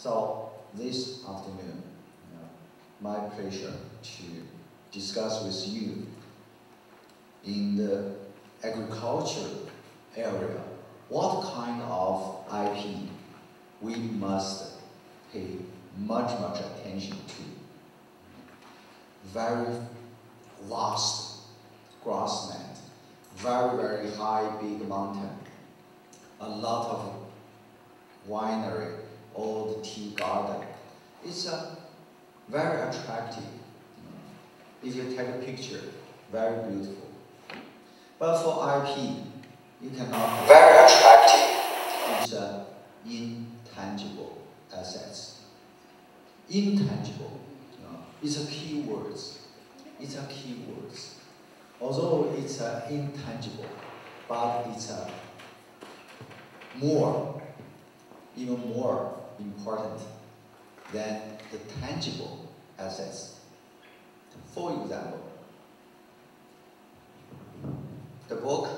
So this afternoon, my pleasure to discuss with you in the agriculture area what kind of IP we must pay much attention to. Very vast grassland, very high big mountain, a lot of winery, old tea garden. It's very attractive. If you take a picture, very beautiful. But for IP, you cannot. Very attractive. It's intangible assets. Intangible. It's a key word. It's a key word. Although it's intangible, but it's even more important than the tangible assets. For example, the book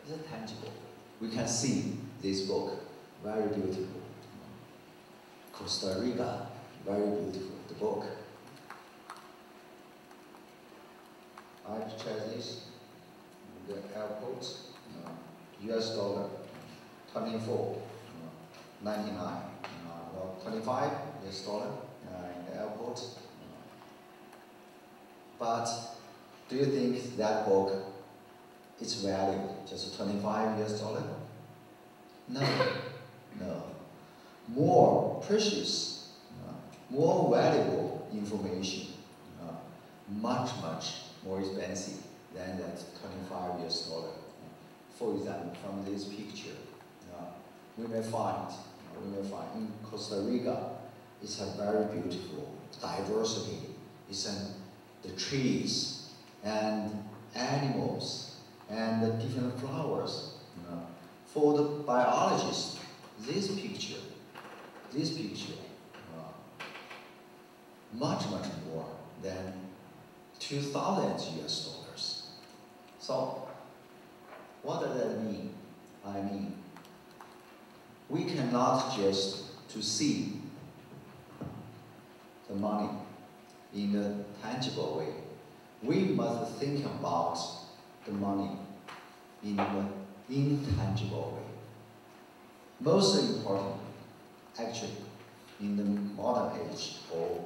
is tangible. We can see this book, very beautiful. Costa Rica, very beautiful, the book. I check this, the airport, US dollar, 24.99, 25 US dollar in the airport. But do you think that book is valuable just 25 US dollar? No. More precious, more valuable information, much more expensive than that 25 US dollar. For example, from this picture, we may find in Costa Rica, it's a very beautiful diversity. It's the trees and animals and the different flowers. For the biologists, this picture, much more than 2,000 US dollars. So, what does that mean? I mean, we cannot just to see the money in a tangible way. We must think about the money in an intangible way. Most important, actually, in the modern age or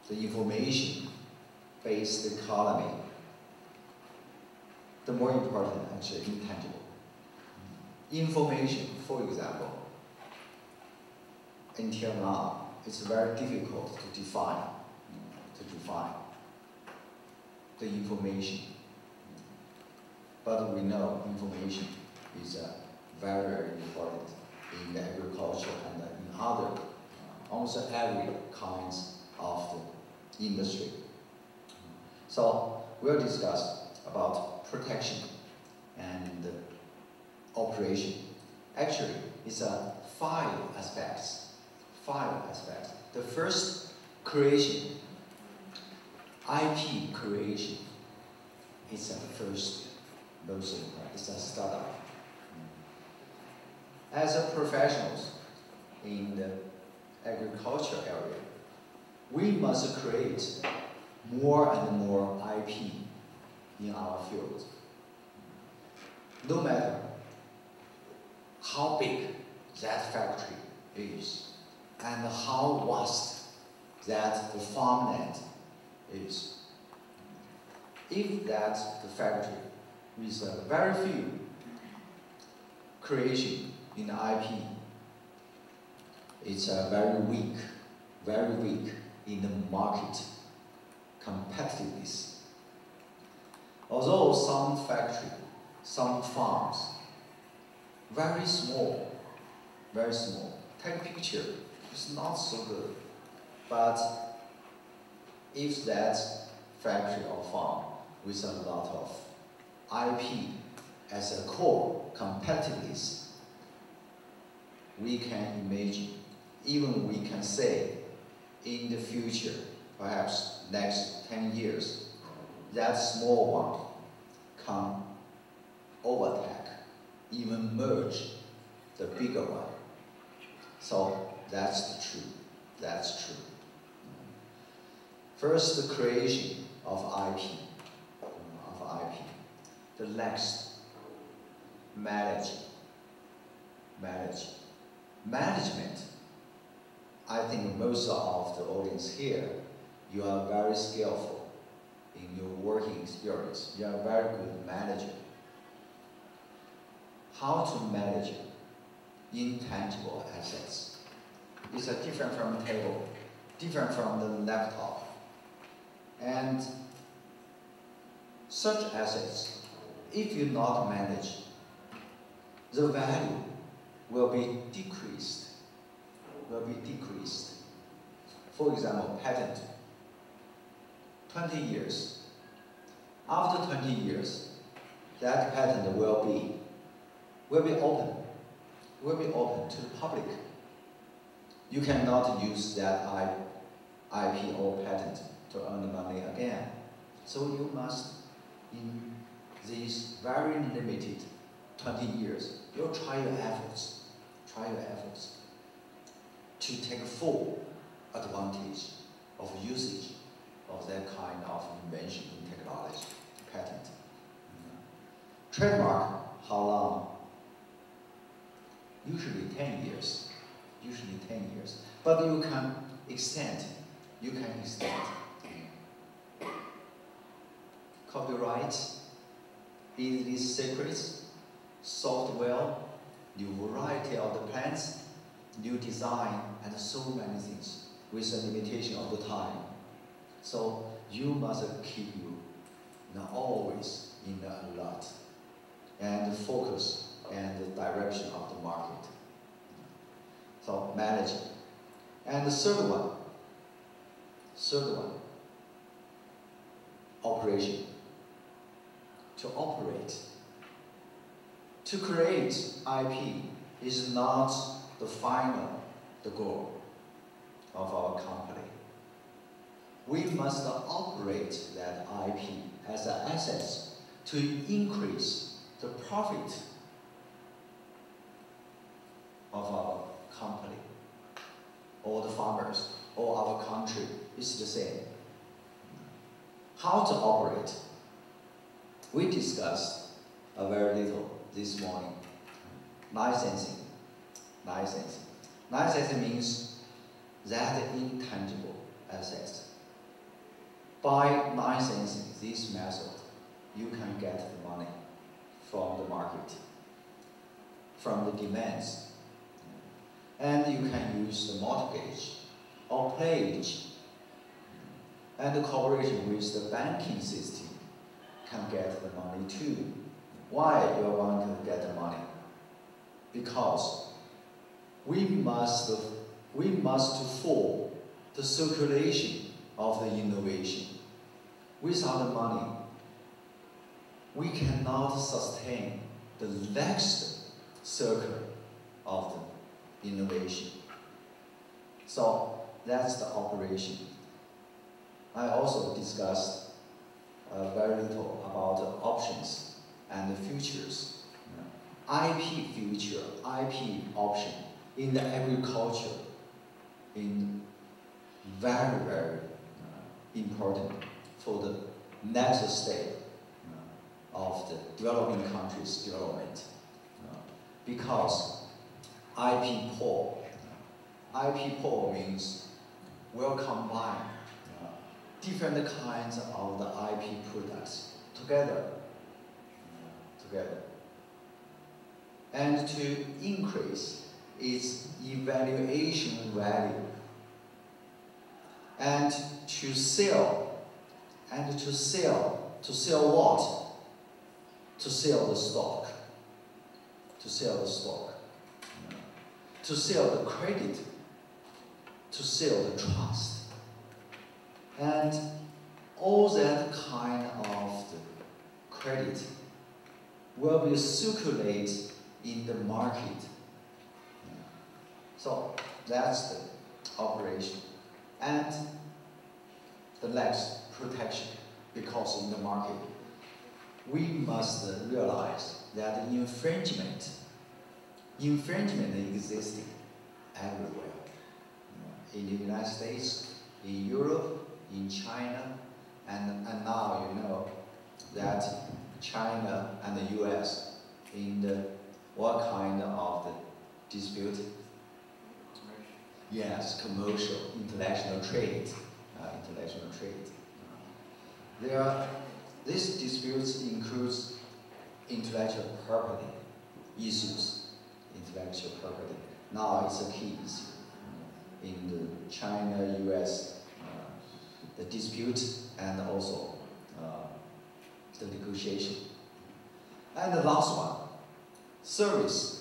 the information-based economy, the more important, actually, intangible. Information, for example, until now, it's very difficult to define the information. But we know information is very important in agriculture and in other, almost every kinds of the industry. So we'll discuss about protection and operation. Actually, it's five aspects. The first, creation. IP creation. It's the first, most important. It's a startup. As a professionals in the agriculture area, we must create more and more IP in our field. No matter how big that factory is and how vast that the farmland is. If that the factory with very few creation in IP, it's very weak in the market competitiveness. Although some factory, some farms, very small, take a picture, it's not so good. But if that factory or farm with a lot of IP as a core competitiveness, we can imagine, even we can say, in the future, perhaps next 10 years, that small one can overtake, even merge the bigger one. So that's the truth. That's true. First, the creation of IP. The next, management. I think most of the audience here, you are very skillful in your working experience. You are a very good manager. How to manage intangible assets? It's different from a table, different from the laptop. And such assets, if you not manage, the value will be decreased. For example, patent. 20 years. After 20 years, that patent will be open to the public. You cannot use that IP or patent to earn money again. So you must, in these very limited 20 years, you'll try your efforts to take full advantage of usage of that kind of invention in technology, patent. Trademark, how long? Usually 10 years. But you can extend. Copyright, easily secrets, software, new variety of the plants, new design, and so many things with a limitation of the time. So you must keep you always in the alert and focus and the direction of the market. So manage. And the third one, operation. To operate. To create IP is not the goal of our company. We must operate that IP as an asset to increase the profit of our company, or the farmers, or our country. It's the same. How to operate? We discussed a very little this morning. Licensing. Licensing means that intangible assets. By licensing this method, you can get the money from the market, from the demands. And you can use the mortgage or pledge. And the cooperation with the banking system can get the money too. Why you want to get the money? Because we must form the circulation of the innovation. Without the money, we cannot sustain the next circle of the innovation. So that's the operation. I also discussed very little about the options and the futures. IP future, IP option in the agriculture is very, very important for the next stage of the developing countries' development. Because IP pool means we'll combine different kinds of the IP products together. And to increase its evaluation value. And to sell what? To sell the stock. To sell the credit. To sell the trust. And all that kind of the credit will be circulated in the market. So that's the operation. And the next, protection. Because in the market, we must realize that infringement existed everywhere. in the United States, in Europe, in China, and now you know that China and the US in the what kind of the dispute? Yes, commercial, international trade, international trade. These disputes includes intellectual property issues, intellectual property. Now it's a key issue in the China-US the dispute and also the negotiation. And the last one, service.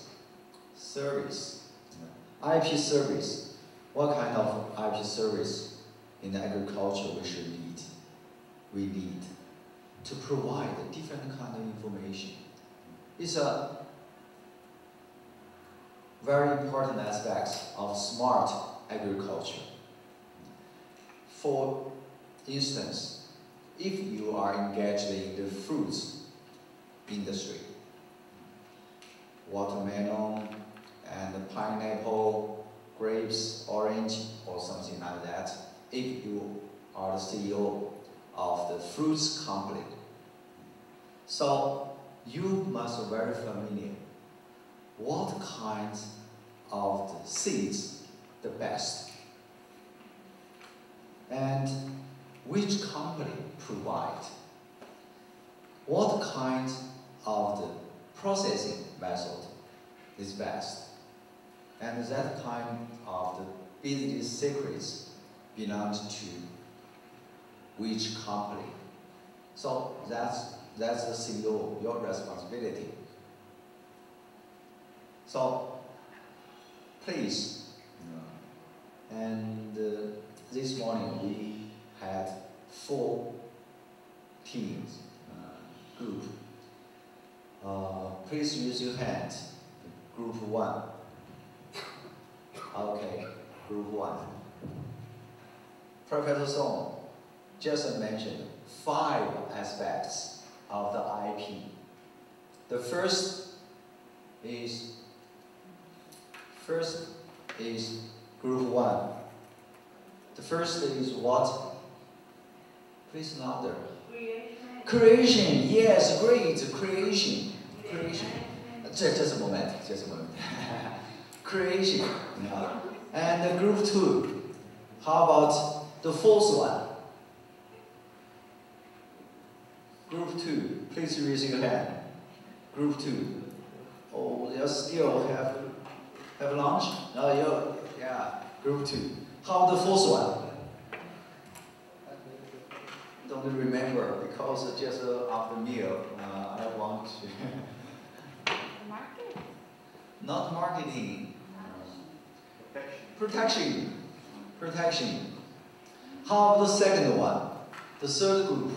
IP service. What kind of IP service in agriculture we need to provide different kind of information. It's a very important aspect of smart agriculture. For instance, if you are engaged in the fruits industry, watermelon and pineapple, grapes, orange, or something like that, if you are the CEO of the fruits company, so you must be very familiar what kinds of the seeds the best and which company provide what kind of the processing method is best, and that kind of the business secrets belongs to which company. So that's the CEO, your responsibility. So please, and this morning we had 4 teams, group. Please use your hand. Group 1. Okay, group 1. Professor Song just mentioned 5 aspects of the IP. The first is group 1. The first is what? Please louder. Creation, yes, great, creation. Just a moment. Creation. Yeah. And group 2, how about the 4th one? Group 2, please raise your hand. Group 2. Oh, you still have lunch? No, yeah, group 2. How about the 4th one? Don't remember because just after meal, I want to. Not marketing. Protection. How about the second one? The third group.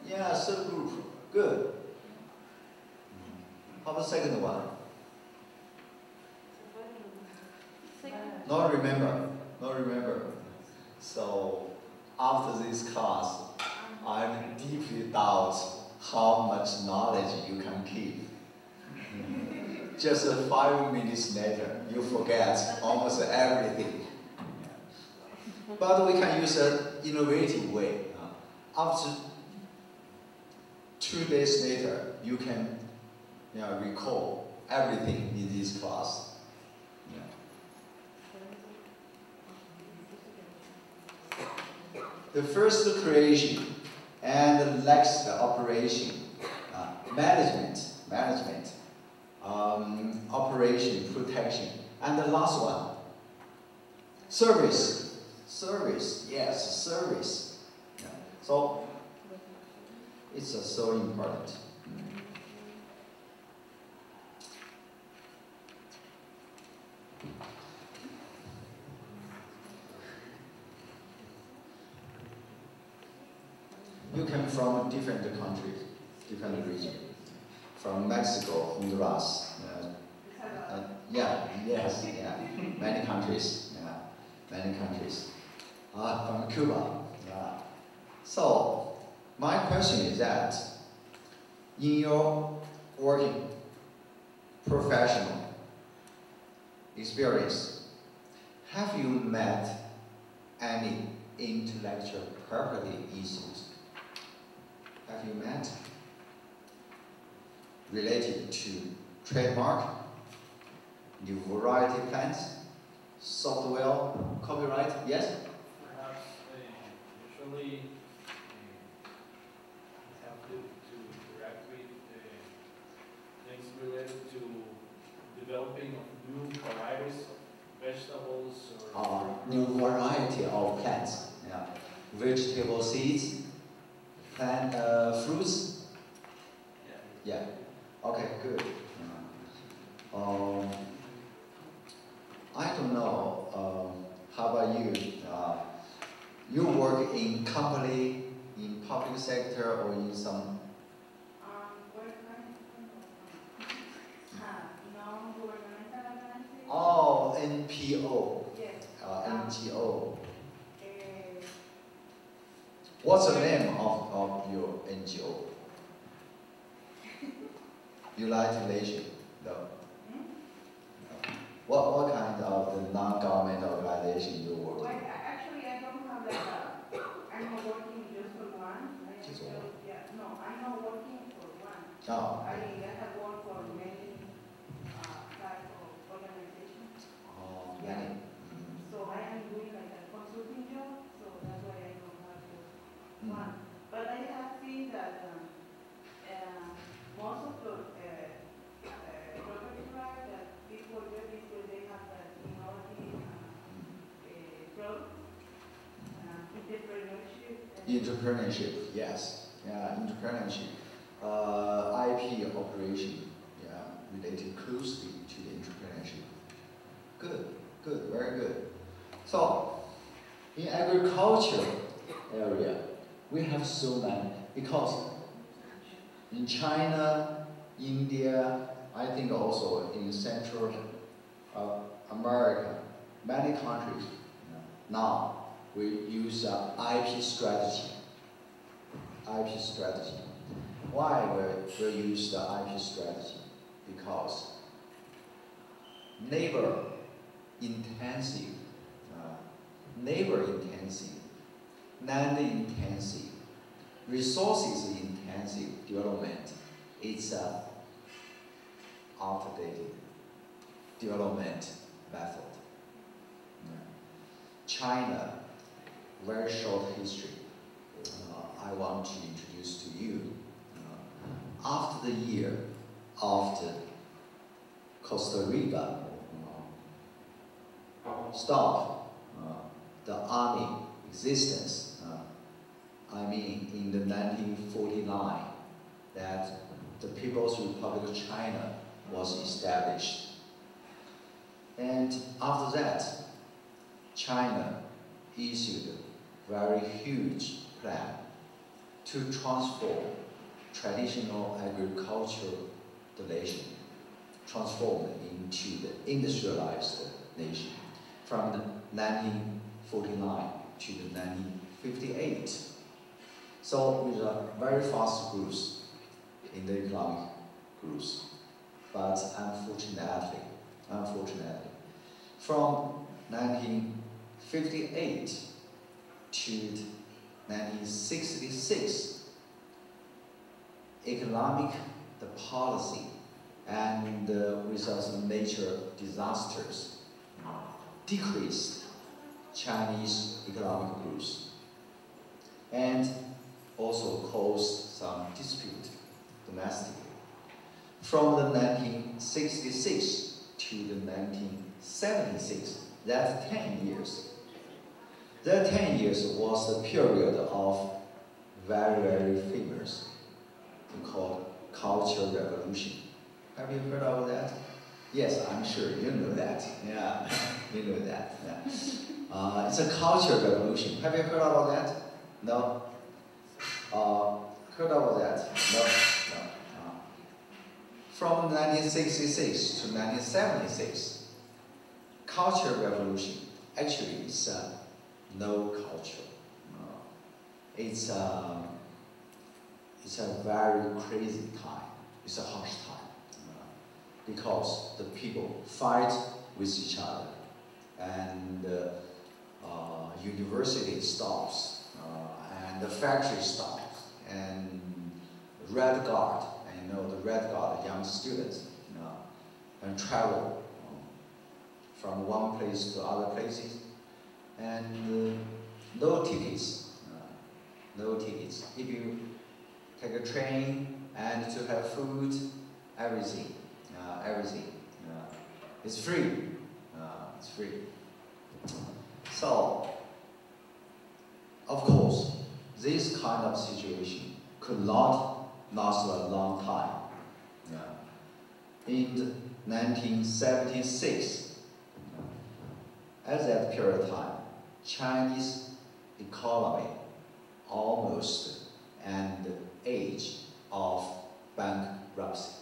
Yeah, third group. Good. How about the second one? Not remember. So after this class, I deeply doubt how much knowledge you can keep. Just 5 minutes later, you forget almost everything. But we can use an innovative way. After 2 days later, you can recall everything in this class. The first creation and the next operation, management, operation, protection, and the last one, service. Yes, service. Yeah. So it's so important. You come from different countries, different regions. From Mexico, Honduras, many countries, from Cuba. So, my question is that, in your working, professional experience. Have you met any intellectual property issues? Have you met? Related to trademark, new variety plans, software, copyright, yes? Perhaps usually have to interact with things related to developing of new varieties of vegetables or new variety of plants, yeah. Vegetable seeds, plant fruits. Yeah. Okay, good. I don't know. How about you? You work in company, in public sector, or in some? Oh, NPO. Yes. NGO. What's the name of your NGO? United Nations? No. What kind of the non-government organization you work Well, in? actually, I don't have like I'm not working just for one. Just one? Yeah, no, I'm not working for one. Oh. I have worked for many type of organizations. Oh, Yeah. many. So I am doing like a consulting job, so that's why I don't have just one. But I have seen that most of the property rights that people do is when they have that innovative product, entrepreneurship. Entrepreneurship, yes. Yeah, entrepreneurship. IP operation, yeah, related closely to the entrepreneurship. Good, good, very good. So, in agriculture area, we have so many, because in China, India, I think also in Central America, many countries, now we use IP strategy. IP strategy. Why we use the IP strategy? Because labor intensive, land intensive, resources intensive development. It's outdated development method. China, very short history. I want to introduce to you. After the year after Costa Rica stopped the army existence, I mean in the 1949, that the People's Republic of China was established. And after that, China issued a very huge plan to transform traditional agricultural nation, transform into the industrialized nation from the 1949 to the 1958. So with a very fast growth in the economic growth. But unfortunately, from 1958 to 1966, economic, the policy, and with some nature disasters decreased Chinese economic growth and also caused some dispute domestically. From the 1966 to the 1976, that's 10 years. That 10 years was the period of very, very famous, called Cultural Revolution. Have you heard of that? Yes, I'm sure you know that. Yeah, you know that. Yeah. It's a cultural revolution. Have you heard about that? No? Heard about that? No? From 1966 to 1976, cultural revolution actually is no culture. It's a very crazy time. It's a harsh time. because the people fight with each other, and university stops, and the factory stops, and Red Guard, and the Red Guard, young students, and travel from one place to other places, and no tickets, no tickets. If you take a train and to have food, everything, it's free, it's free. So, of course, this kind of situation could not last a long time. In 1976, at that period of time, Chinese economy almost at the age of bankruptcy.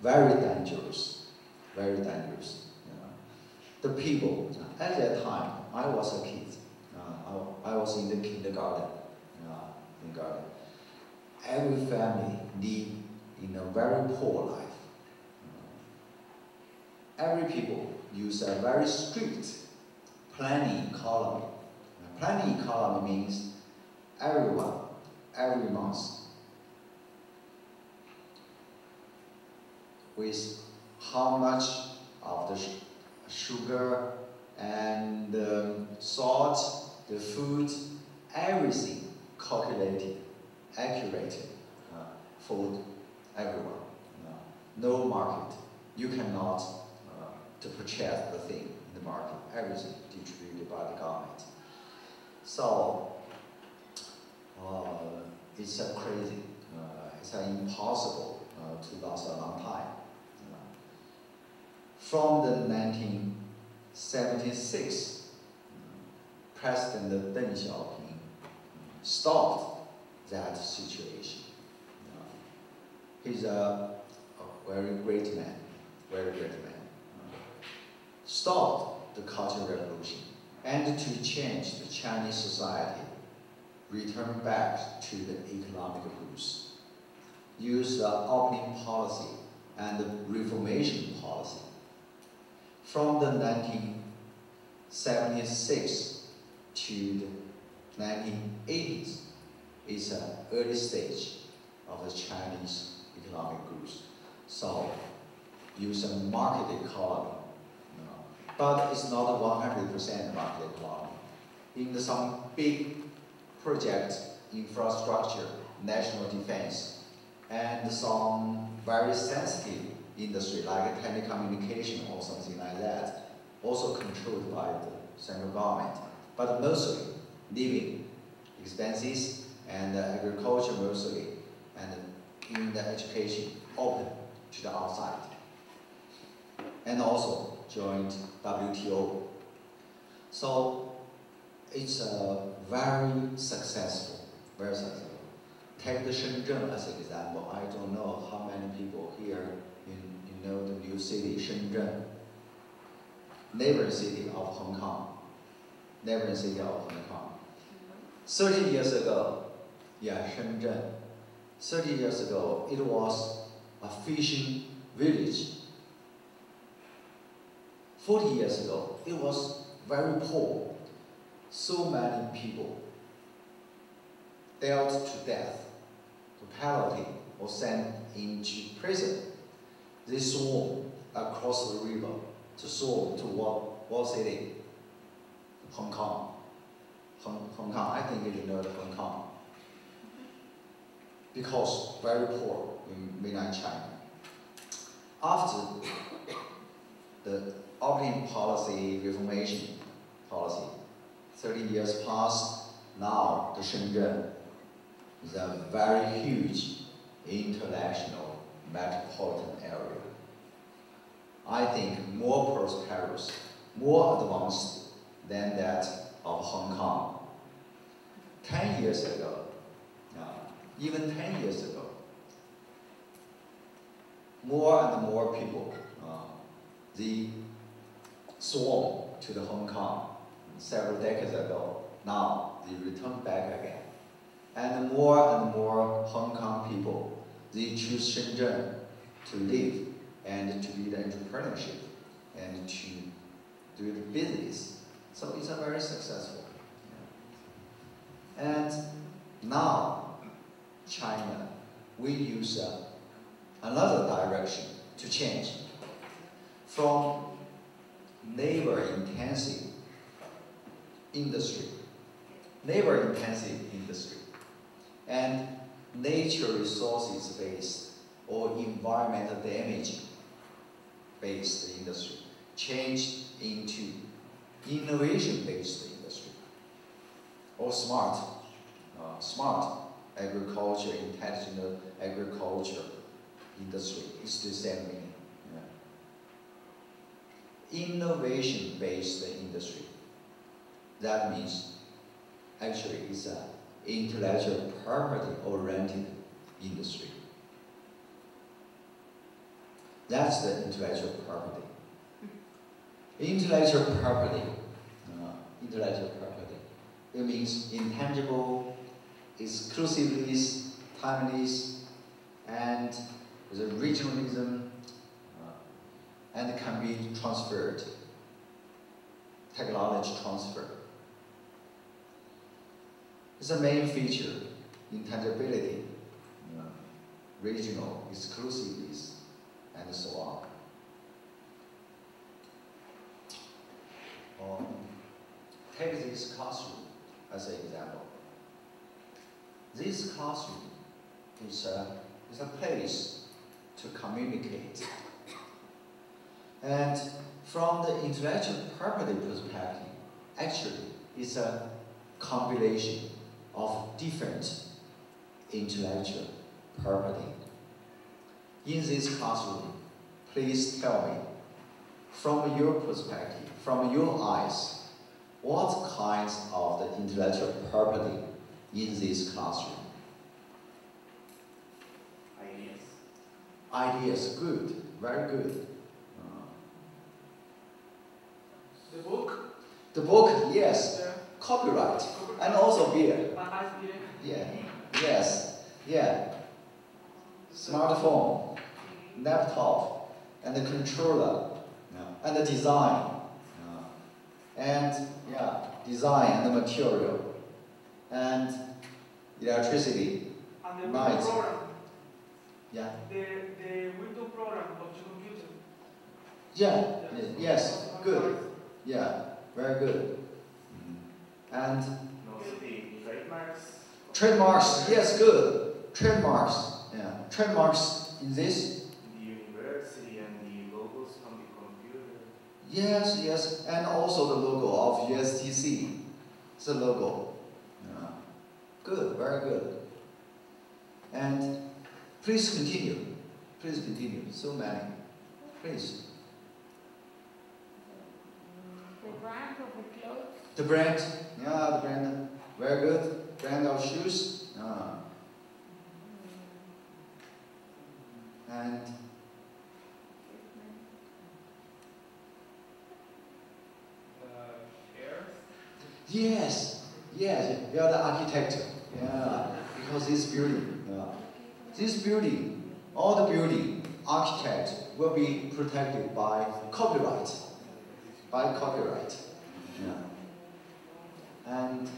Very dangerous, very dangerous. The people, at that time, I was a kid. I was in the kindergarten. Every family lived in a very poor life. Every people use a very strict planning economy. Planning economy means everyone, every month, with how much of the sugar and salt, the food, everything calculated, accurate for everyone. No market. You cannot to purchase the thing in the market. Everything distributed by the government. So it's a crazy. It's impossible to last a long time. From the 1976, President Deng Xiaoping stopped that situation. He's a very great man, Stopped the Cultural Revolution and to change the Chinese society, return back to the economic roots, use the opening policy and the reformation policy. From the 1976 to the 1980s is an early stage of the Chinese economic growth. So use a market economy, but it's not a 100% market economy. In some big projects, infrastructure, national defense, and some very sensitive industry like telecommunication or something like that, also controlled by the central government, but mostly living expenses and agriculture mostly, and in the education open to the outside. And also joined WTO. So it's very successful. Take the Shenzhen as an example. I don't know how many people here know the new city, Shenzhen, neighboring city of Hong Kong. 30 years ago, Shenzhen. 30 years ago, it was a fishing village. 40 years ago, it was very poor. So many people dealt to death, to penalty, or sent into prison. They swarmed across the river to swarm to what city? Hong Kong. Hong Kong, I think you know Hong Kong. Because very poor in mainland China. After the opening policy, reformation policy, 30 years passed, now the Shenzhen is a very huge international metropolitan area. I think more prosperous, more advanced than that of Hong Kong. 10 years ago, even 10 years ago, more and more people, they swarm to the Hong Kong several decades ago. Now they return back again. And more Hong Kong people, they choose Shenzhen to live and to do the entrepreneurship and to do the business. So it's a very successful. And now, China, we use another direction to change from labor-intensive industry and nature resources based or environmental damage based industry changed into innovation based industry or smart agriculture, intelligent agriculture industry. It's the same meaning. Innovation based industry. That means actually it's an intellectual property oriented industry. That's the intellectual property. Intellectual property. It means intangible, exclusiveness, timeless, and the regionalism, and can be transferred. Technology transfer. It's a main feature, intangibility, regional, exclusiveness, and so on. Take this classroom as an example. This classroom is a place to communicate. And from the intellectual property perspective, actually, it's a compilation of different intellectual property. In this classroom, please tell me, from your perspective, from your eyes, what kinds of the intellectual property in this classroom? Ideas, good, very good. The book? The book, yes. Yeah. Copyright. And also beer. Yeah. Yes. Yeah. Smartphone, laptop, and the controller, and the design. And design and the material, and electricity, and the light. Windows program. Yeah. The Windows program of your computer. Yeah. Yes. Good. Yeah. Very good. And also the trademarks. Trademarks. Yes. Good. Trademarks. Yeah. Trademarks in this. The university and the logos from the computer. Yes. Yes. And also the logo of USTC. It's a logo. Yeah. Good. Very good. And please continue. Please continue. So many. Please. The brand of the clothes. The brand. Yeah, the brand. Very good. Brand of shoes. And Hair? yes. Yes. You are the architect. Yeah. Because this building. Yeah. This building, all the building, architect will be protected by copyright. By copyright. Yeah. And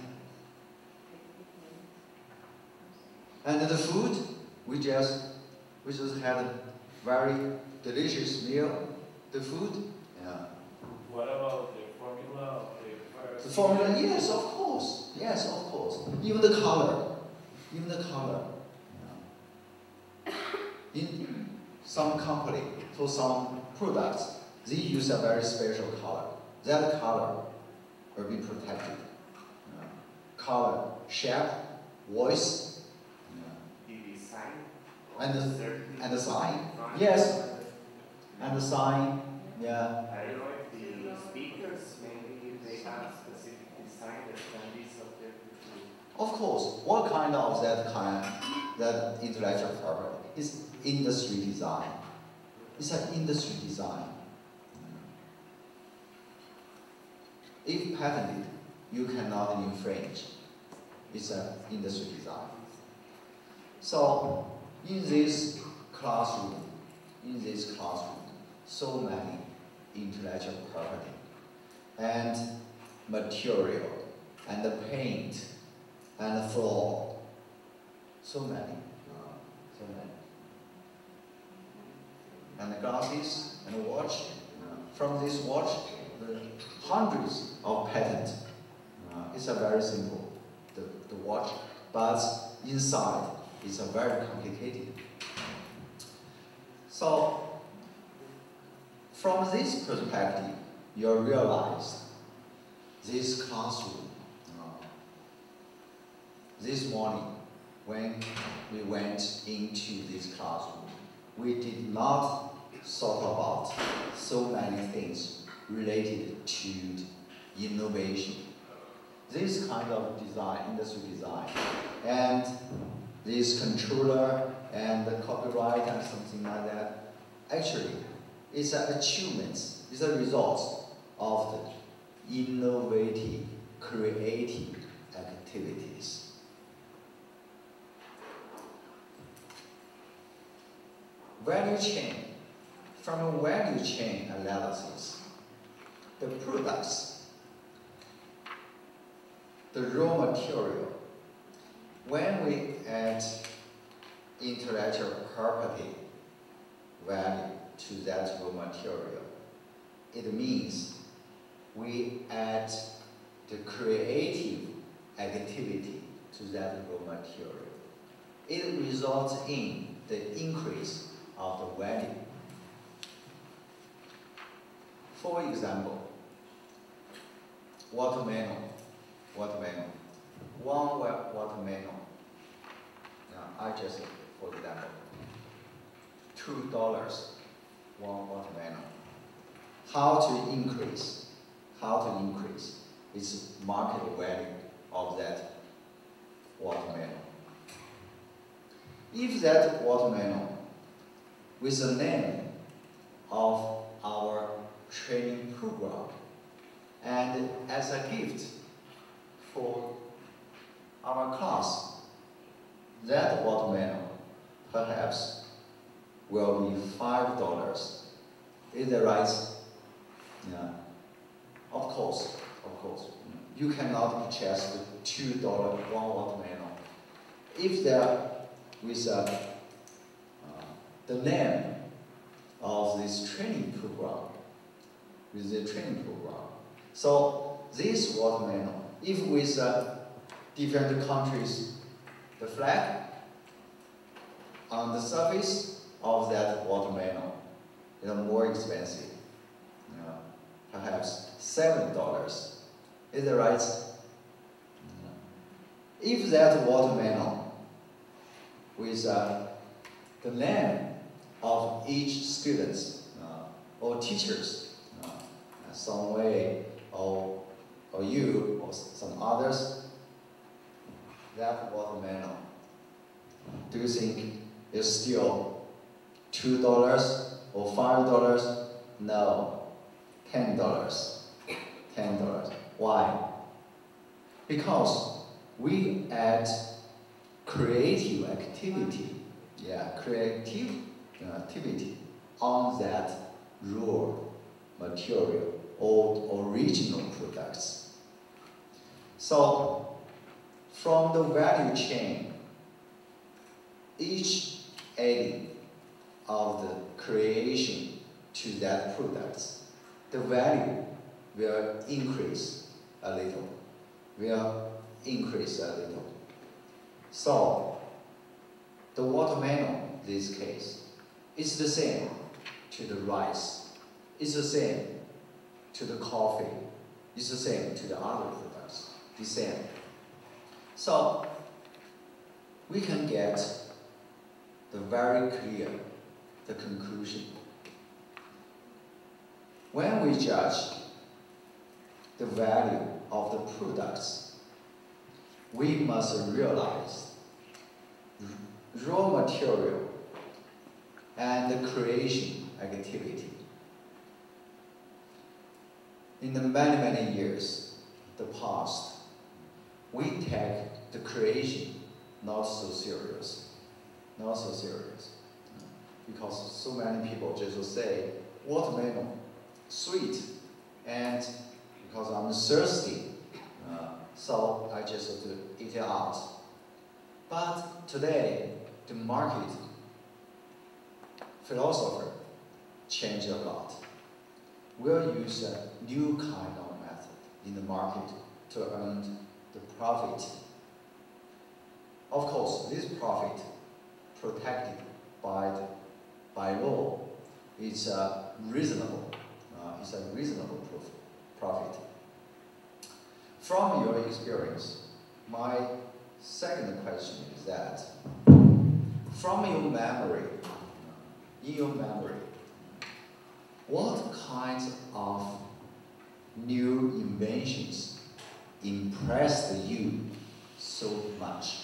the food, we just had a very delicious meal. The food, yeah. What about the formula of the first? The formula, yes, of course. Yes, of course. Even the color. Even the color. Yeah. In some company, for some products, they use a very special color. That color will be protected. Yeah. Color, shape, voice, The design. and the sign. Yes. And the sign, yeah. I don't know if the speakers, maybe if they have specific design that can be subjected to. Of course. What kind of that intellectual property? It's industry design. It's an industry design. If patented, you cannot infringe. It's an industry design. So, in this classroom, in this classroom so many intellectual property and material and the paint and the floor. So many. And the glasses and the watch. From this watch, the hundreds of patents. It's a very simple, the watch, but inside it's a very complicated. So, from this perspective, you realize this classroom, this morning, when we went into this classroom, we did not thought about so many things related to innovation. This kind of design, industry design, and this controller and the copyright and something like that, actually, it's an achievement, it's a result of the innovative, creative activities. Value chain. From a value chain analysis, the products, the raw material, when we add intellectual property value to that raw material, it means we add the creative activity to that raw material. It results in the increase of the value. For example, watermelon. One watermelon, I just, for example, $2 one watermelon. How to increase its market value of that watermelon. If that watermelon with the name of our training program and as a gift for our class, that watermelon perhaps will be $5. Is that right? Yeah. Of course. You cannot purchase the $2 one watermelon. If there with the name of this training program, so this watermelon, if with different countries, the flag on the surface of that watermelon is more expensive, perhaps $7. Is that right? If that watermelon with the name of each student or teachers, some way, or you, or some others, that watermelon, do you think is still $2 or $5? No, $10. Why? Because we add creative activity, on that raw material or original products. So, from the value chain, each adding of the creation to that product, the value will increase a little. So, the watermelon, in this case, is the same to the rice, it's the same to the coffee, it's the same to the other products, the same. So, we can get the very clear, the conclusion. When we judge the value of the products, we must realize raw material and the creation activity. In the many years, the past, we take the creation not so serious. because so many people just say watermelon, sweet, and because I'm thirsty, so I just eat it out. But today, the market philosopher changed a lot. We'll use a new kind of method in the market to earn the profit. Of course, this profit protected by law. It's reasonable. It's a reasonable profit. From your experience, my second question is that, from your memory, in your memory, what kinds of new inventions impressed you so much?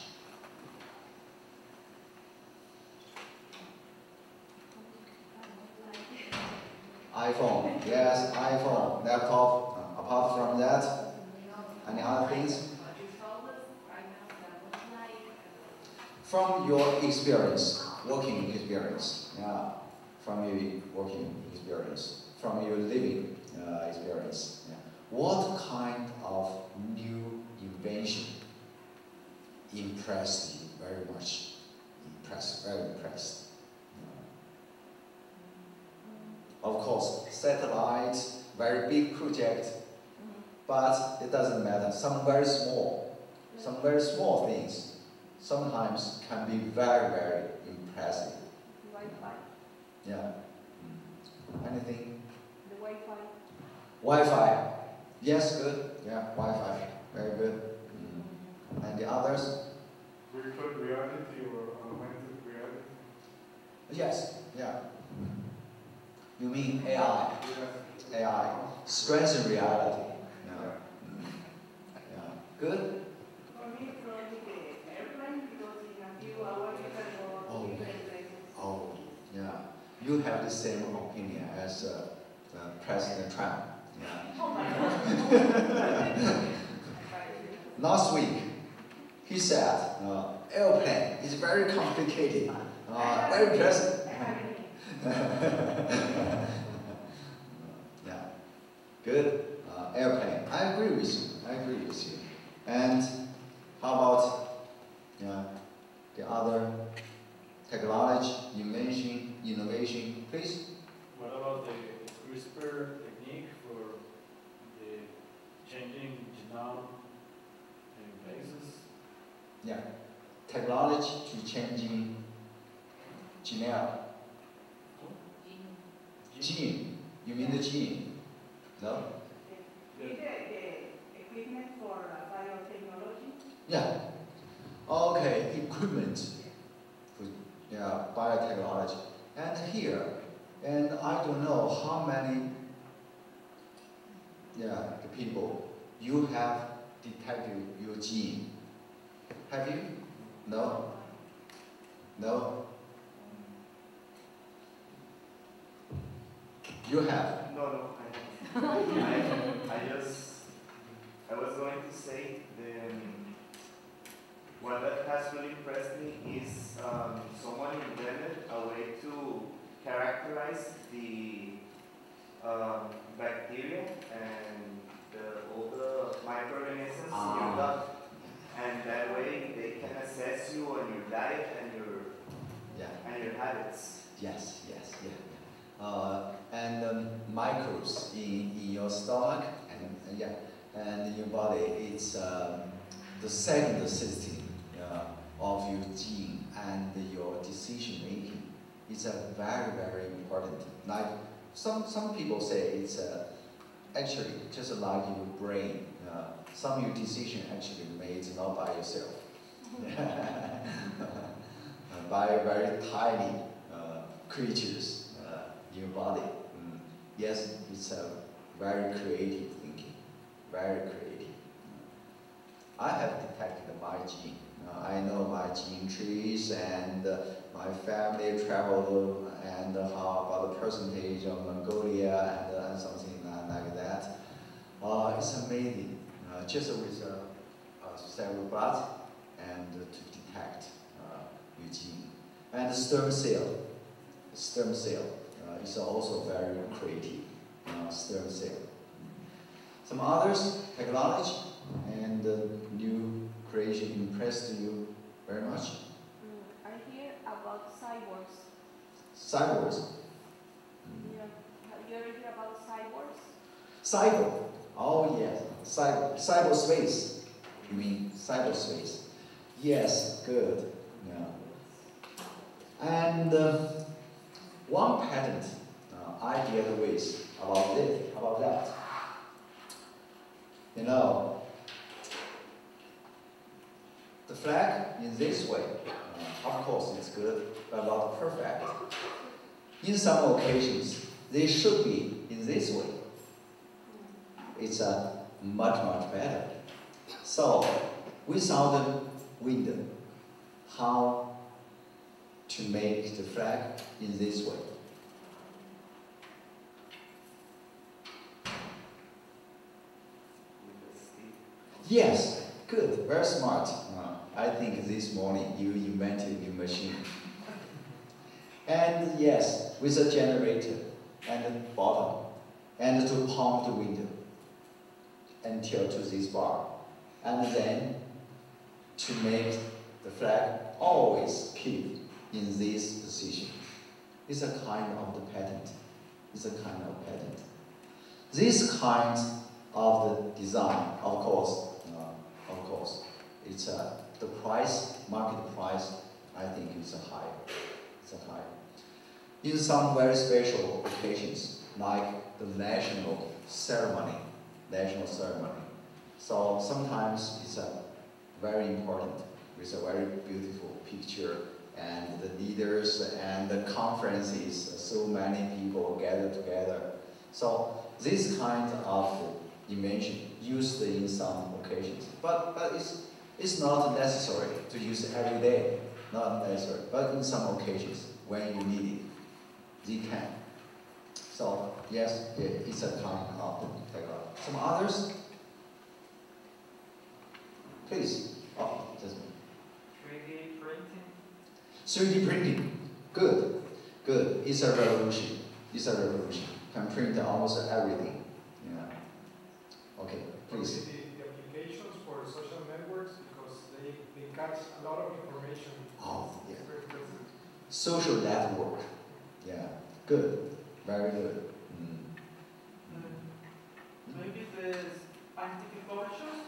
iPhone, yes, iPhone, laptop. Apart from that, any other things? From your experience, working experience, yeah, from your working experience, from your living experience, yeah. What kind of new invention impressed you very much? Very impressed. Of course, satellite, very big project, but it doesn't matter. Some very small things sometimes can be very, very impressive. Wi-Fi. Yeah. Anything? The Wi-Fi. Wi-Fi. Yes, good. Yeah, Wi-Fi. Very good. And the others? Virtual reality or augmented reality? Yes. Yeah. You mean AI? Yeah. AI. Strengthen reality. Yeah. Yeah. Good. For me, it's probably the airplane, because in a few hours you can go to different places. Oh, yeah. You have the same opinion as President Trump. Yeah. Oh my God. Last week, he said, airplane is very complicated, very pleasant. Yeah, good. Airplane. I agree with you. And how about the other technology, innovation, please? What about the CRISPR technique for the changing genome and bases? Yeah, technology to changing genome. Gene. You mean the gene? No? The equipment for biotechnology. Yeah. Okay, equipment for biotechnology. And here, and I don't know how many the people you have detected your gene. Have you? No? No? You have? No, I was going to say what that has really impressed me is someone invented a way to characterize the bacteria and all the microorganisms in your gut, and that way they can assess you on your diet and your habits. Yes. And microbes in your stomach and in your body, it's the second system of your gene and your decision making. It's a very, very important. Like some people say it's actually just like your brain. Some of your decision actually made not by yourself, by very tiny creatures in your body. Yes, it's a very creative thinking, very creative. I have detected my gene. I know my gene trees and my family traveled and how about the percentage of Mongolia and something like that. It's amazing, just with cell blood and to detect your gene. And stem cell. stem cell. It's also very creative, stem cell. Some others, technology and new creation impressed you very much? I hear about cyborgs. Cyborgs. Have you ever heard about cyborgs? Cyber. Oh yes, cyberspace. You mean cyberspace? Yes, good. Yeah. And one patent idea with about this, about that. You know, the flag in this way, of course it's good, but not perfect. In some occasions, they should be in this way. It's much, much better. So, without the window, how to make the flag in this way? Yes, good, very smart. I think this morning you invented a new machine. And yes, with a generator and the bottom, and to pump the window until to this bar. And then to make the flag always keep in this position. It's a kind of the patent. It's a kind of patent. This kind of the design, of course, it's the price, market price, I think is high. It's high. In some very special occasions, like the national ceremony. So sometimes it's very important with a very beautiful picture and the leaders and the conferences, so many people gather together. So this kind of invention used in some occasions, but it's not necessary to use every day, not necessary, but in some occasions when you need it, you can. So yes, it's a kind of technology. Some others? Please. Oh, just 3D printing. 3D printing. Good. Good. It's a revolution. It's a revolution. Can print almost everything. Yeah. Okay, please. The applications for social networks, because they catch a lot of information. Oh, yeah. It's very interesting. Social network. Yeah. Good. Very good. Maybe there's scientific publishers.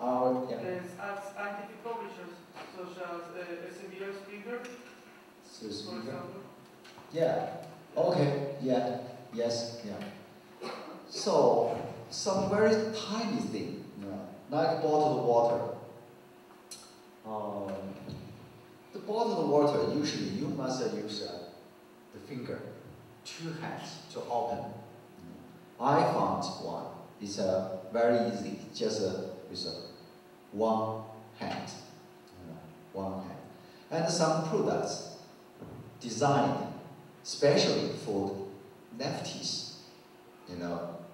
Yeah. There's scientific publishers such as Severe Speaker, So for speaker. example. Yeah. Okay. Yeah. Yes. Yeah. So some very tiny thing, like bottled water. The bottled water usually you must use the finger, 2 hands to open. I found one. It's very easy, just with one hand. One hand. And some products designed especially for lefties.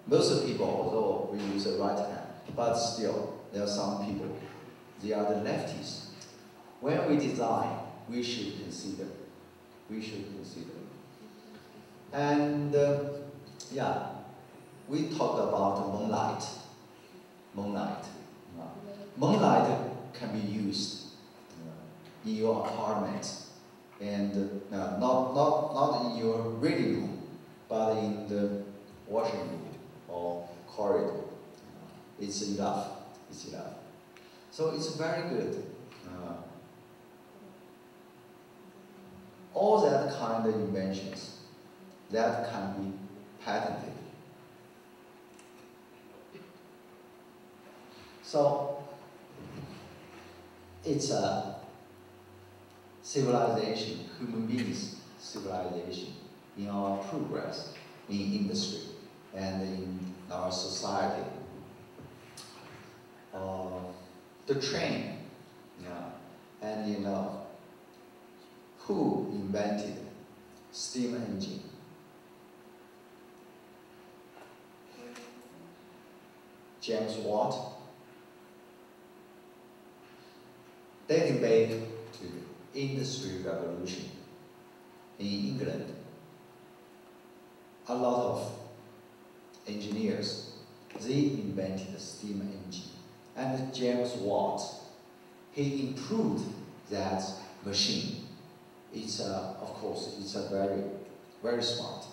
Most people, although we use the right hand, but still there are some people, they are the lefties. When we design, we should consider. And yeah, we talked about moonlight. Moonlight can be used in your apartment, and not in your reading room, but in the washing room or corridor. It's enough. So it's very good. All that kind of inventions that can be patented. So it's a civilization, human beings' civilization in our progress in industry and in our society. The train, and who invented steam engine? James Watt. Dating back to industry revolution. in England, a lot of engineers, they invented the steam engine. And James Watt, he improved that machine. It's of course, it's a very, very smart,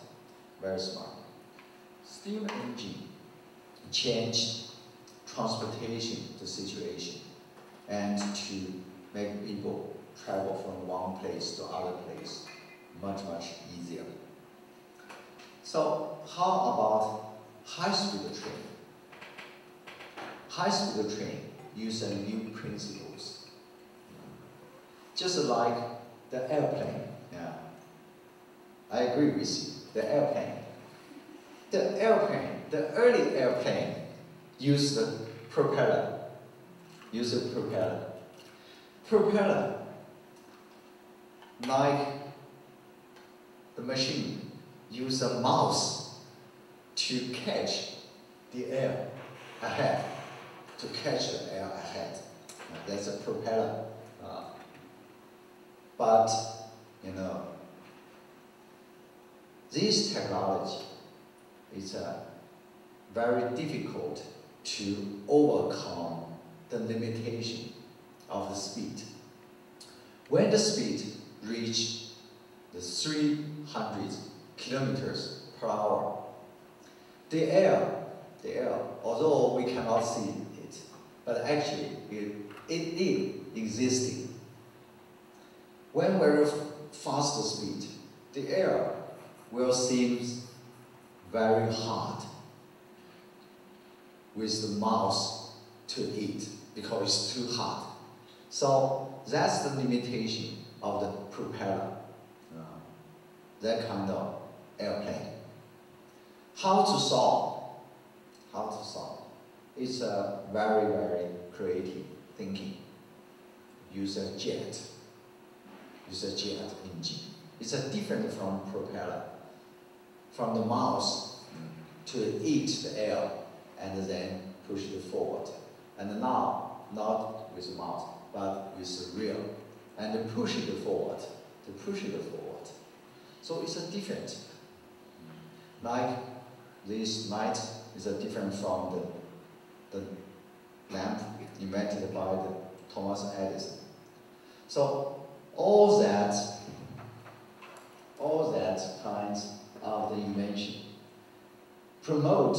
very smart. Steam engine changed transportation, the situation, and to make people travel from one place to other place much, much easier. So how about high-speed train? High-speed train use new principles. Just like the airplane. Yeah. I agree with you. The airplane. The airplane, the early airplane used the propeller. Used the propeller. Propeller, like the machine, use a mouse to catch the air ahead. To catch the air ahead. That's a propeller. But, you know, this technology is very difficult to overcome the limitation of the speed. When the speed reaches the 300 kilometers per hour, the air, although we cannot see it, but actually it is existing. When very fast speed, the air will seem very hard with the mouse to eat because it's too hard. So that's the limitation of the propeller, that kind of airplane. How to solve? How to solve? It's a very, very creative thinking. Use a jet. Use a jet engine. It's different from propeller. From the mouse to eat the air and then push it forward. And now, not with the mouse, but with the wheel. And push it forward, to push it forward. So it's different. Like this light is different from the lamp invented by Thomas Edison. So all that kinds of the invention promote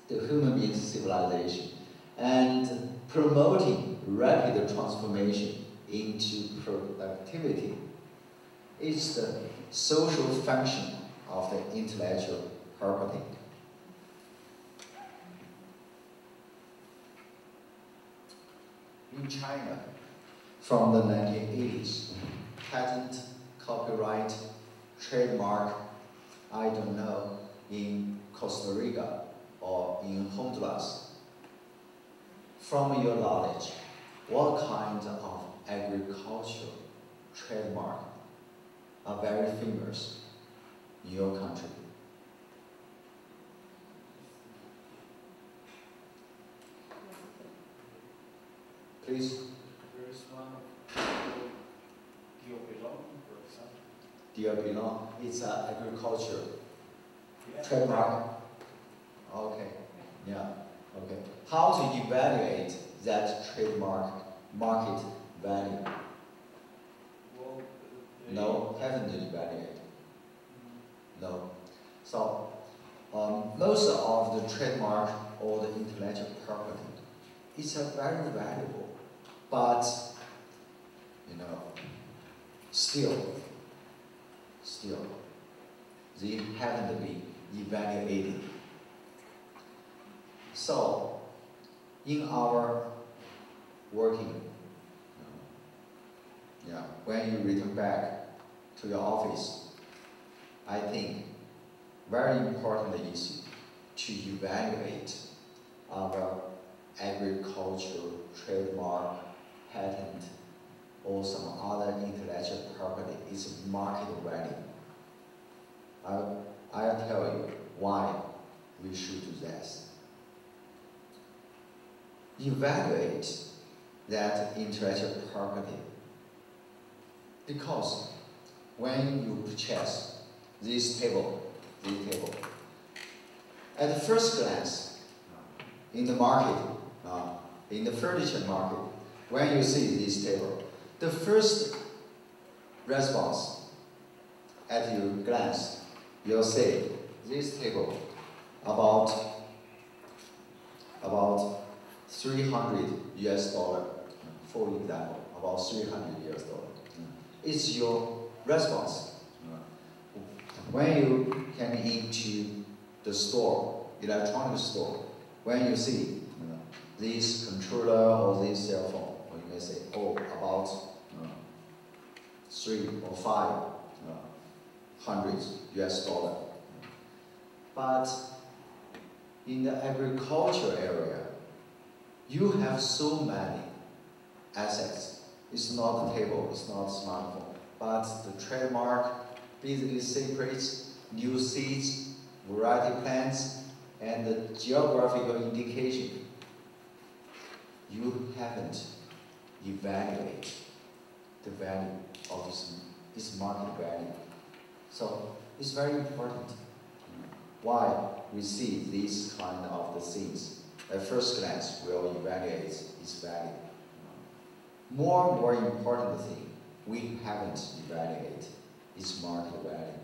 the human being's civilization and promoting rapid transformation into productivity. It's the social function of the intellectual property. In China, from the 1980s, patent, copyright, trademark, I don't know, in Costa Rica or in Honduras. From your knowledge, what kind of agricultural trademark are very famous in your country? Please. There is one Diopilon, for example. Diopilon, it's an agriculture Yeah. trademark. Okay, yeah, okay. How to evaluate that trademark market value? Well, No, haven't evaluated. No. So, most of the trademark or the intellectual property is very valuable, but you know, still, they haven't been evaluated. So, in our working, when you return back to your office, I think very important issue to evaluate our agricultural trademark, patent, or some other intellectual property is market value. I'll tell you why we should do this. Evaluate that intellectual property Because when you purchase this table, at the first glance, in the market, in the furniture market, when you see this table, the first response at your glance, you'll say this table about 300 US dollar, for example, about 300 US dollar. It's your response. When you came into the store, electronic store, when you see this controller or this cell phone, or you may say, oh, about 3 or 500 US dollar. But in the agriculture area, you have so many assets. It's not a table, it's not a smartphone, but the trademark, business secrets, new seeds, variety plants, and the geographical indication. You haven't evaluated the value of this market value. So it's very important why we see these kind of the things. At first glance, we'll evaluate its value. More important thing, we haven't evaluated its market value.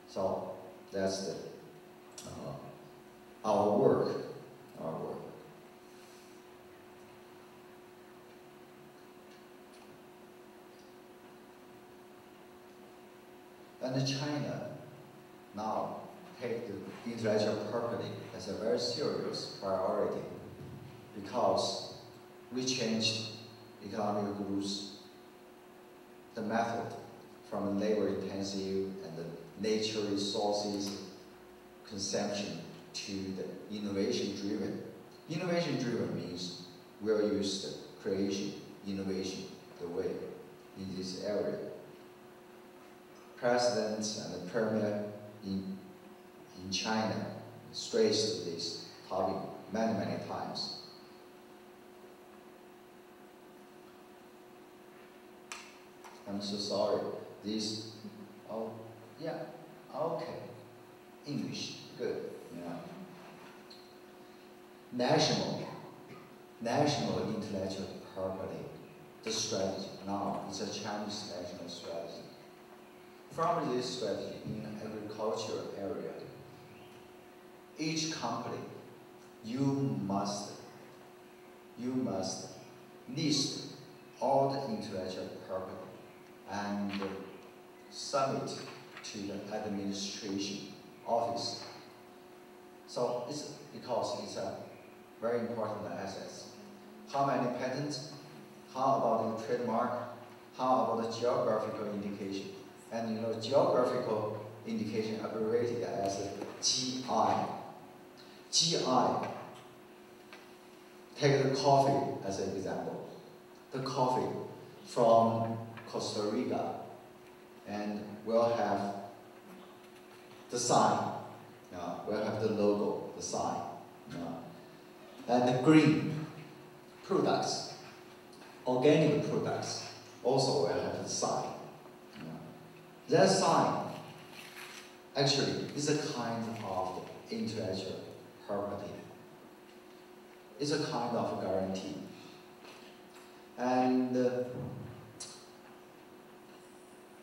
So that's our work. And China now take the intellectual property as a very serious priority because we changed economic rules, the method from labor-intensive and the nature resources consumption to the innovation-driven. Innovation-driven means we'll use the creation, innovation, the way in this area. Presidents and the premier in China stressed this topic many times. I'm so sorry. This, oh, yeah, okay. English, good. Yeah. National intellectual property, the strategy now is a Chinese national strategy. From this strategy in the agriculture area, each company, you must list all the intellectual property and submit to the administration office. So it's because it's a very important asset. How many patents? How about the trademark? How about the geographical indication? And geographical indication abbreviated as GI. GI. Take the coffee as an example. The coffee from Costa Rica, and we'll have the sign. We'll have the logo, the sign. And the green products, organic products, also will have the sign. That sign actually is a kind of intellectual property. It's a kind of guarantee. And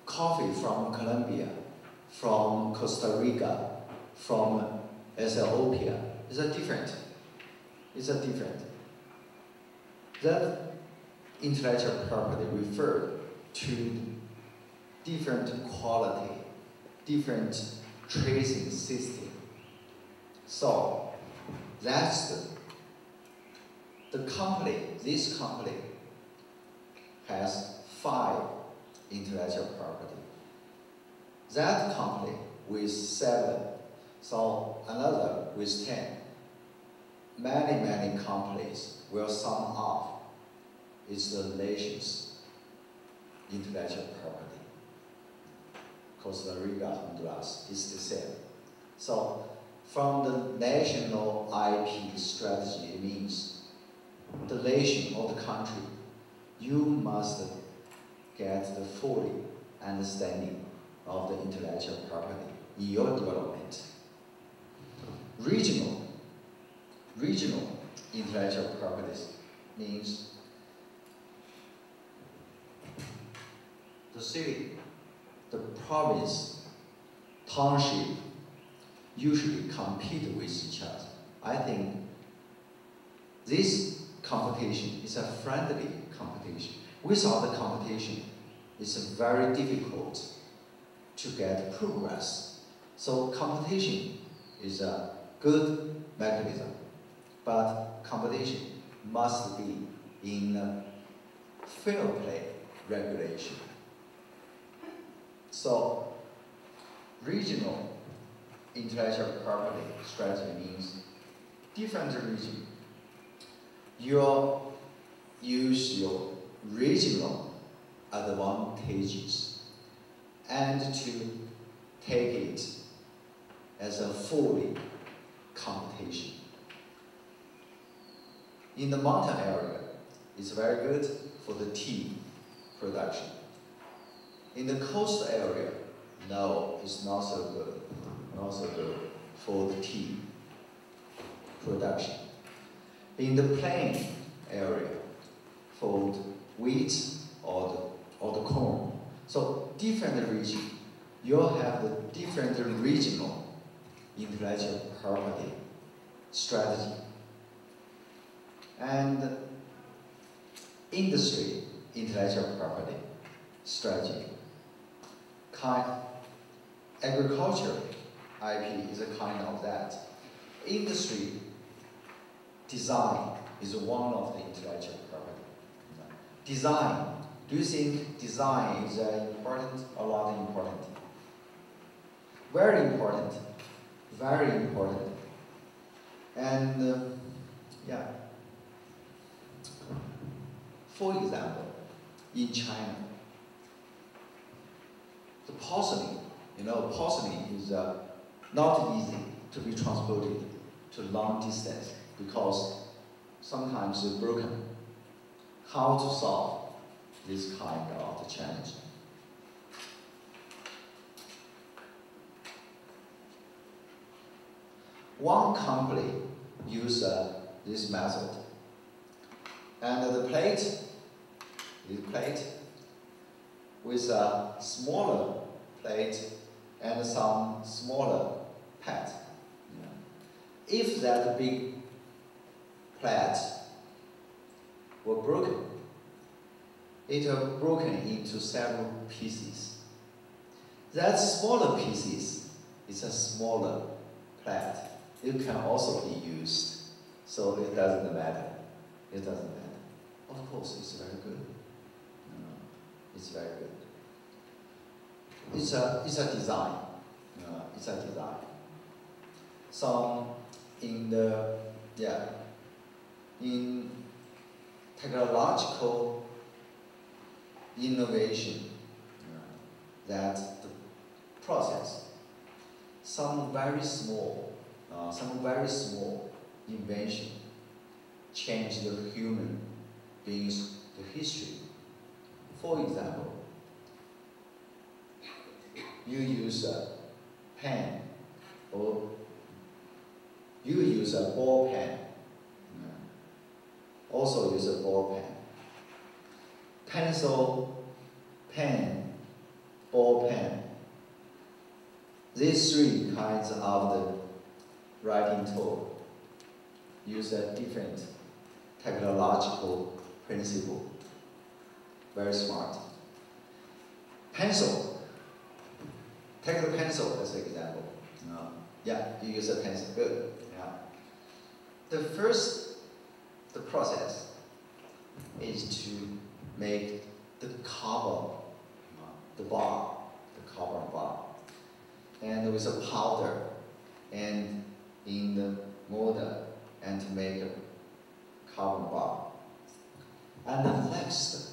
coffee from Colombia, from Costa Rica, from Ethiopia is a different. That intellectual property referred to different quality, different tracing system. So that's the company, this company has 5 intellectual property. That company with 7, so another with 10. Many companies will sum up its the nation's intellectual property. Costa Rica, Honduras is the same. So from the national IP strategy, it means the nation or the country, you must get the fully understanding of the intellectual property in your development. Regional intellectual properties means the city, the province, township usually compete with each other. I think this competition is a friendly competition. Without the competition, it's very difficult to get progress. So competition is a good mechanism, but competition must be in a fair play regulation. So regional intellectual property strategy means different region. You use your regional advantages and to take it as a fully competition. In the mountain area, it's very good for the tea production. In the coast area, no, it's not so good. Not so good for the tea production. In the plain area, for the wheat or the corn. So different region, you'll have the different regional intellectual property strategy. And industry intellectual property strategy. Agriculture IP is a kind of that. Industry design is one of the intellectual property. Design, do you think design is important or not important? Very important, very important. And yeah, for example, in China, the porcelain, porcelain is not easy to be transported to long distance because sometimes it's broken. How to solve this kind of challenge? One company uses this method, and the plate is plate with a smaller plate and some smaller pad. If that big plate were broken, it was broken into several pieces. That smaller pieces is a smaller plate. It can also be used, so it doesn't matter. It doesn't matter. Of course, it's very good. It's very good. It's a design. It's a design. Some in technological innovation, that the process, some very small invention change the human beings' the history. For example, you use a pen or you use a ball pen. Also use a ball pen. Pencil, pen, ball pen. These three kinds of the writing tool use a different technological principle. Very smart. Pencil. Take the pencil as an example. Yeah, you use a pencil. Good. Yeah. The process is to make the carbon bar, and with a powder and in the molder and to make a carbon bar. And the next,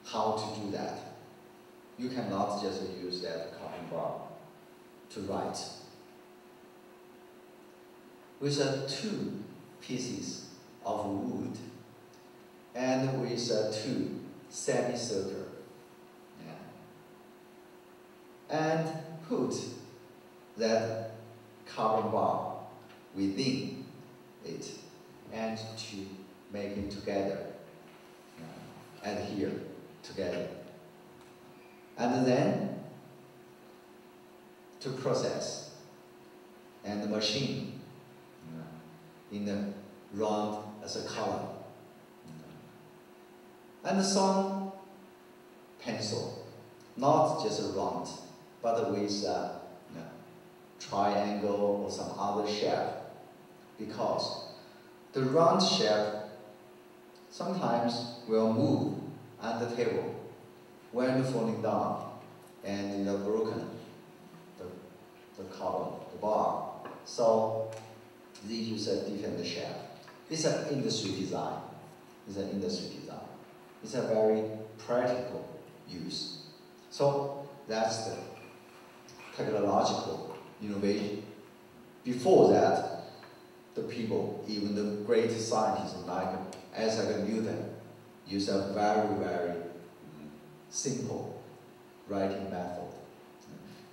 how to do that? You cannot just use that carbon bar to write. With 2 pieces of wood and with 2 semicircle. And put that carbon bar within it and to make it together, adhere together. And then to process and the machine in the round as a color. And some pencil, not just a round, but with a triangle or some other shape, because the round shape sometimes will move on the table when falling down and broken the column, the bar. So they use a different shape. It's an industry design. It's an industry design. It's a very practical use. So that's the technological innovation. Before that, the people, even the great scientists like Isaac Newton, use a very, very simple writing method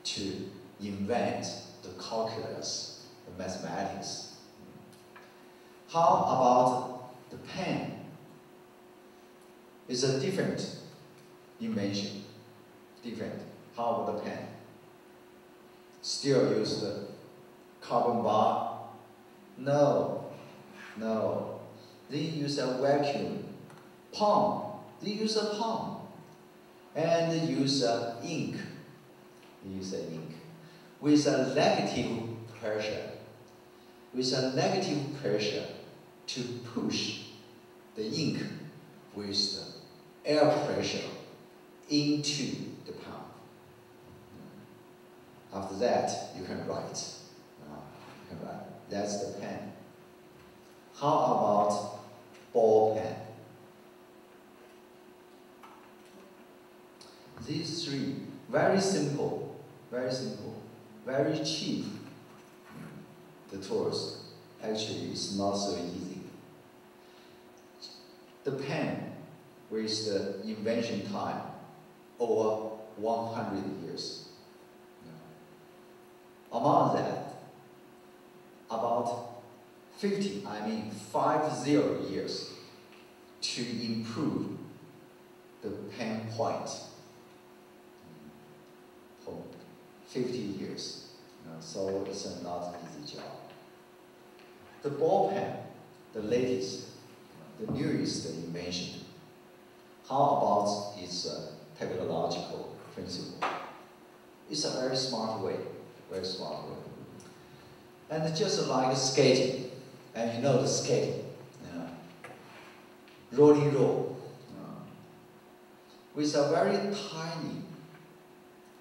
to invent the calculus, the mathematics. How about the pen? It's a different invention. Different. How about the pen? Still use the carbon bar? No. No. They use a vacuum. Palm. They use a palm. And they use ink. They use ink. With a negative pressure. With a negative pressure to push the ink with the air pressure into the palm. After that, you can write. That's the pen. How about ball pen? These three, very simple, very cheap. The tools, actually, it's not so easy. The pen, with the invention time, over 100 years. Among that, about 50 years to improve the pen point. 50 years. So it's a not easy job. The ball pen, the latest, the newest invention. How about its technological principle? It's a very smart way, very smart way. And just like skating, and you know the skating, rolling roll, with a very tiny,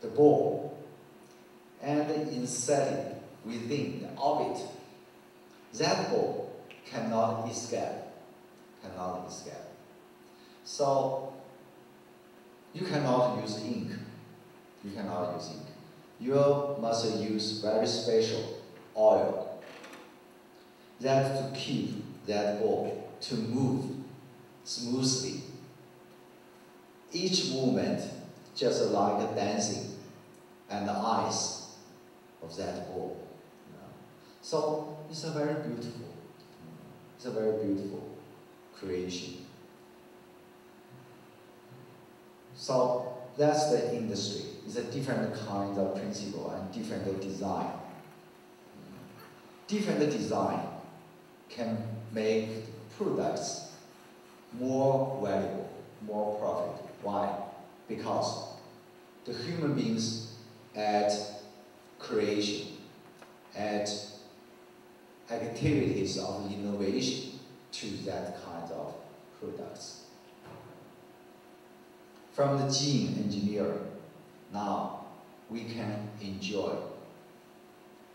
the ball, and inserted within the orbit, that ball cannot escape, So you cannot use ink. You must use very special oil that to keep that ball to move smoothly. Each movement just like dancing and the eyes of that ball. So it's a very beautiful creation. So that's the industry. It's a different kind of principle and different design. Different design can make products more valuable, more profit. Why? Because the human beings add creation, add activities of innovation to that kind of products. From the gene engineering, now we can enjoy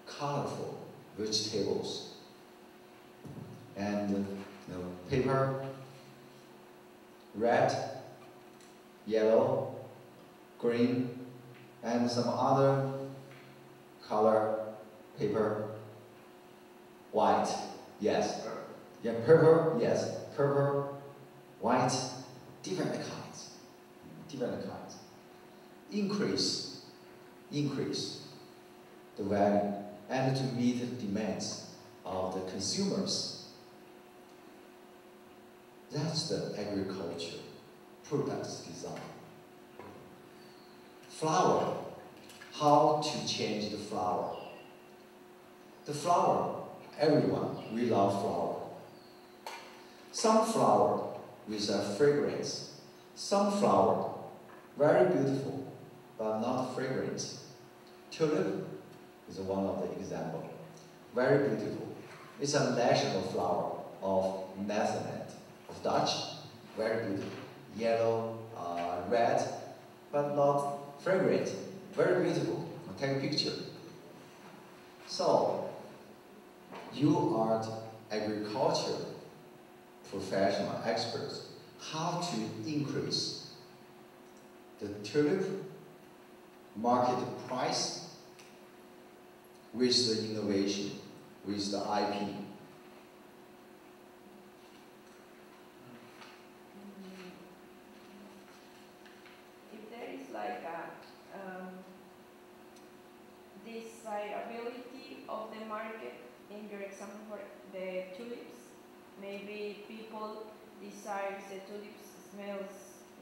colorful vegetables and paper, red, yellow, green, and some other color paper, white, yes. Yeah, purple, yes, purple, white, different kinds. different kinds. Increase the value and to meet the demands of the consumers. That's the agriculture products design. Flower, how to change the flower. The flower, everyone, we love flower. Some flower with a fragrance. Some flower, very beautiful, but not fragrant. Tulip is one of the examples. Very beautiful. It's a national flower of Netherlands, of Dutch. Very beautiful. Yellow, red, but not fragrant. Very beautiful. Take a picture. So, you are the agriculture professional experts. How to increase the tulip market price with the innovation, with the IP. If there is like a desirability of the market, in your example for the tulips, maybe people desire the tulips smells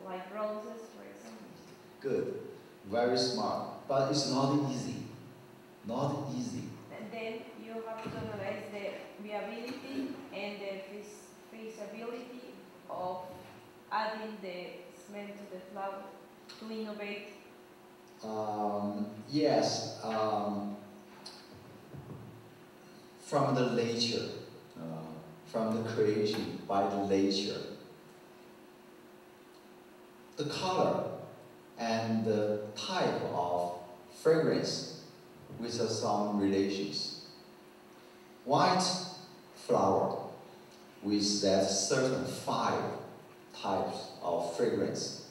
like roses, for example. Good, very smart, but it's not easy. Not easy. And then you have to analyze the viability and the feasibility of adding the smell to the flower to innovate. Yes, from the nature, from the creation by the nature, the color and the type of fragrance with some relations. White flower with that certain 5 types of fragrance.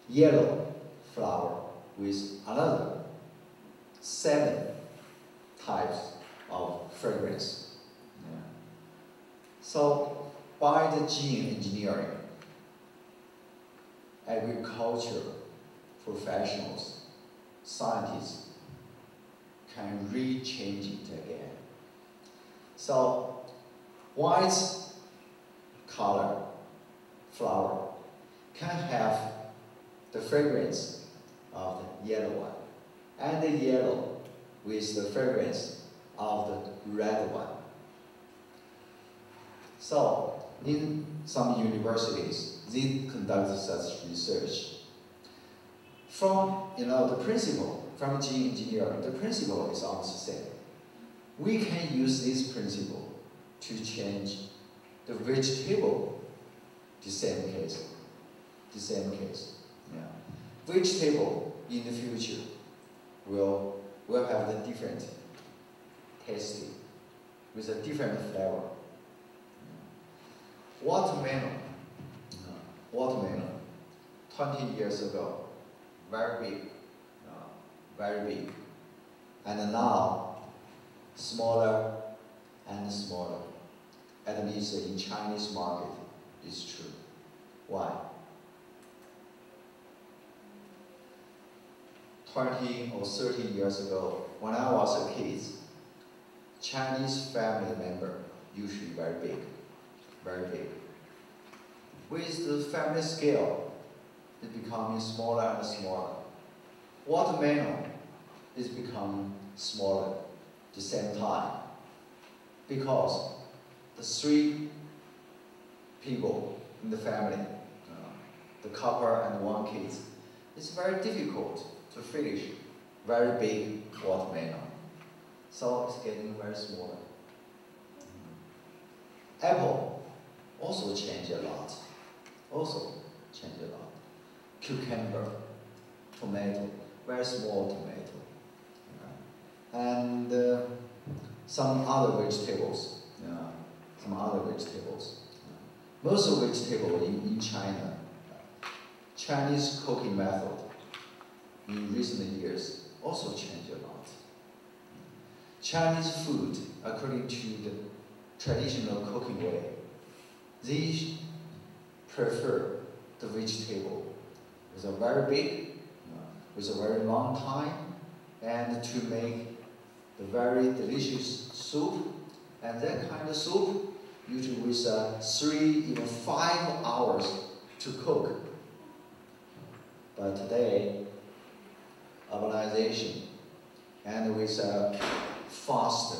Yellow flower with another 7 types of fragrance. Yeah. So by the gene engineering, agriculture professionals, scientists can re-change it again. So white color flower can have the fragrance of the yellow one, and the yellow with the fragrance of the red one. So in some universities, they conduct such research. From the principle, from gene engineering, the principle is almost the same. We can use this principle to change the vegetable, the same case. Yeah. Vegetable in the future will have the different tasting with a different flavor. Watermelon, 20 years ago, very big, and now smaller and smaller. At least in Chinese market, it's true. Why? 20 or 30 years ago, when I was a kid, Chinese family member usually very big. With the family scale, it's becoming smaller and smaller. Watermelon is becoming smaller at the same time because the 3 people in the family, the couple and 1 kid, it's very difficult to finish very big watermelon. So it's getting very smaller. Apple also changed a lot. Cucumber, tomato, very small tomato. And some other vegetables. Most of vegetables in China, Chinese cooking method in recent years also changed a lot. Chinese food, according to the traditional cooking way, they prefer the vegetable It's a very big, with a very long time, and to make the very delicious soup. And that kind of soup usually with 3, even 5 hours to cook. But today, urbanization and with faster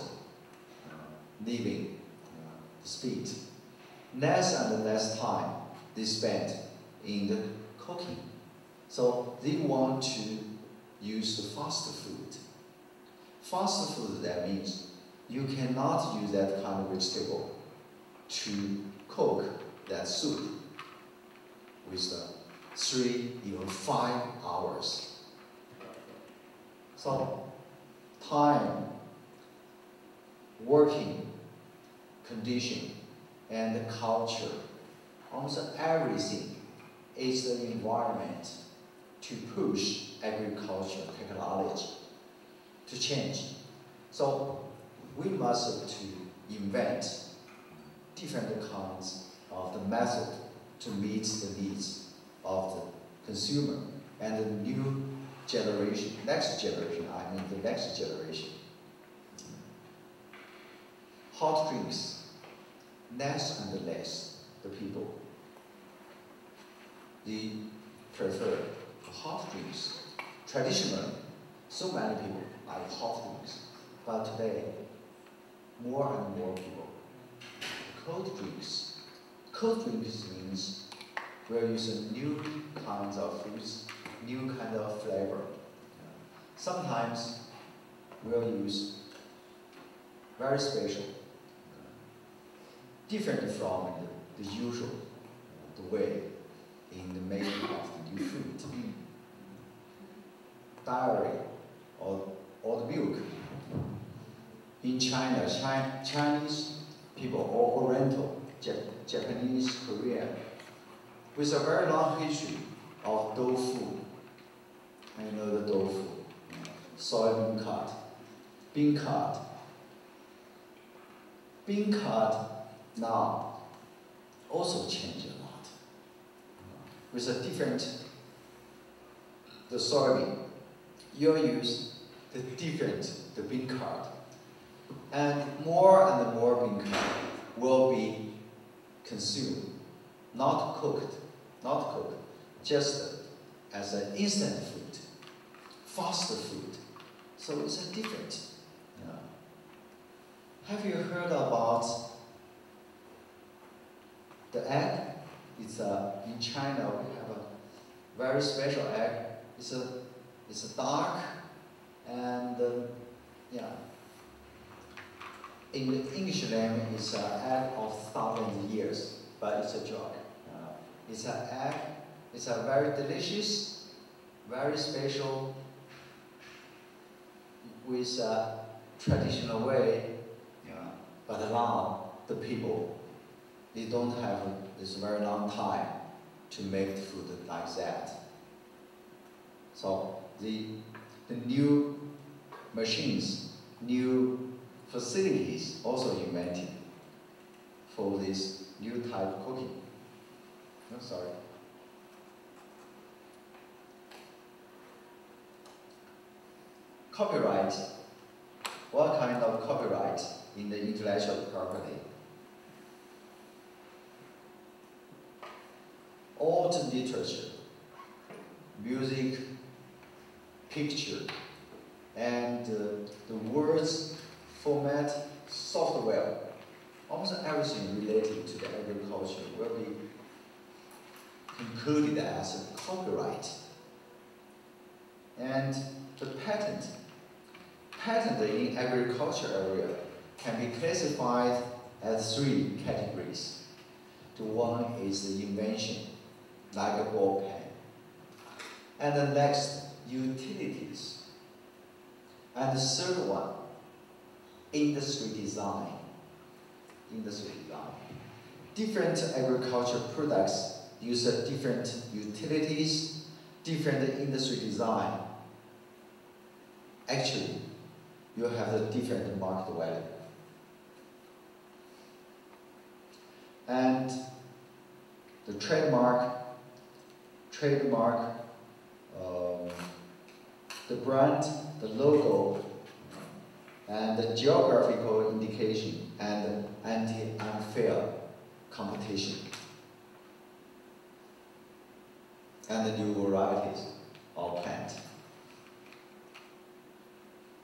living speed, less and less time they spend in the cooking. So they want to use the fast food. Fast food, that means you cannot use that kind of vegetable to cook that soup with 3, even 5 hours. So time, working condition, and culture, almost everything is the environment to push agriculture technology to change. So we must to invent different kinds of the method to meet the needs of the consumer and the new generation, next generation, I mean the next generation. Hot drinks, less and less the people, they prefer hot drinks. Traditionally, so many people like hot drinks, but today, more and more people, cold drinks. Cold drinks means we're using new kinds of foods, new kind of flavor. Sometimes we'll use very special, different from the usual, the way in the making of the new food. Dairy or the milk. In China, Chinese people or Oriental, Japanese, Korean, with a very long history of tofu. You know the tofu, soybean cut, bean cut. Bean cut now also changed a lot. With a different, the soybean, you'll use the bean cut. And more bean cut will be consumed, not cooked, just as an instant food, fast food. So it's a different. Have you heard about the egg? It's in China we have a very special egg. It's a dark and in the English name it's an egg of 1,000 years, but it's a joke. It's an egg. It's a very delicious, very special, with a traditional way. But now the people, they don't have this very long time to make the food like that. So the new machines, new facilities also invented for this new type of cooking. No, sorry. Copyright. What kind of copyright in the intellectual property? All the literature, music, picture, and the words, format, software, almost everything related to the agriculture will be included as a copyright. And the patent in agriculture area can be classified as 3 categories. The one is the invention, like a ball pen. And the next, utilities. And the third one, industry design. Different agriculture products use different utilities, different industry design. Actually, you have a different market value. And the trademark trademark, the brand, the logo, and the geographical indication, and anti-unfair competition, and the new varieties of plant.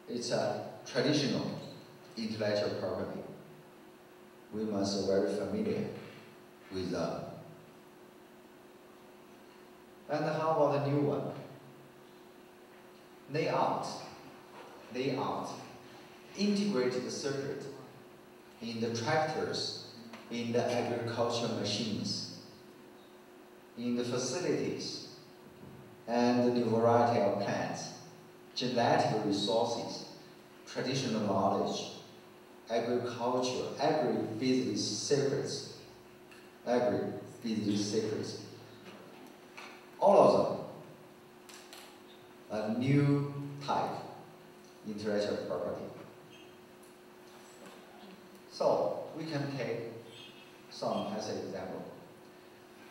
It's a traditional intellectual property. We must be very familiar with them. And how about the new one? Layout. Integrated circuit in the tractors, in the agricultural machines, in the facilities, and the new variety of plants, genetic resources, traditional knowledge, agriculture, agri-business secrets, all of them, a new type intellectual property. So we can take some as an example.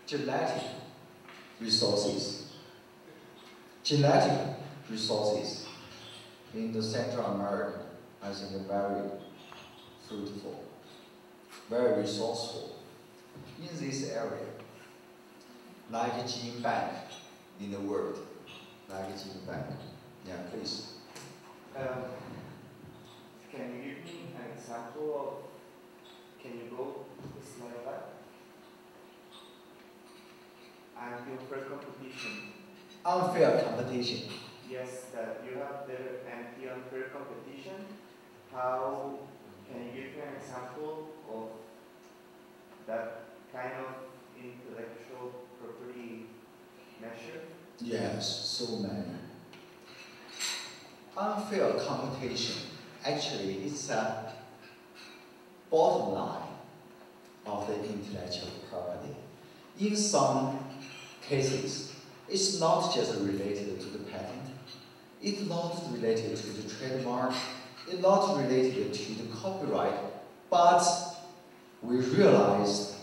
Genetic resources. Genetic resources in the Central America, I think, are very fruitful, very resourceful. In this area, like a gene bank in the world, like a gene bank. Yeah, please. Can you give me an example of, can you go a slide back? Anti-unfair competition. Unfair competition. Yes, that you have the anti-unfair competition. How, can you give me an example of that kind of intellectual property measure? Yes, so many. Unfair competition, actually, it's a bottom line of the intellectual property. In some cases, it's not just related to the patent, it's not related to the trademark, it's not related to the copyright, but we realized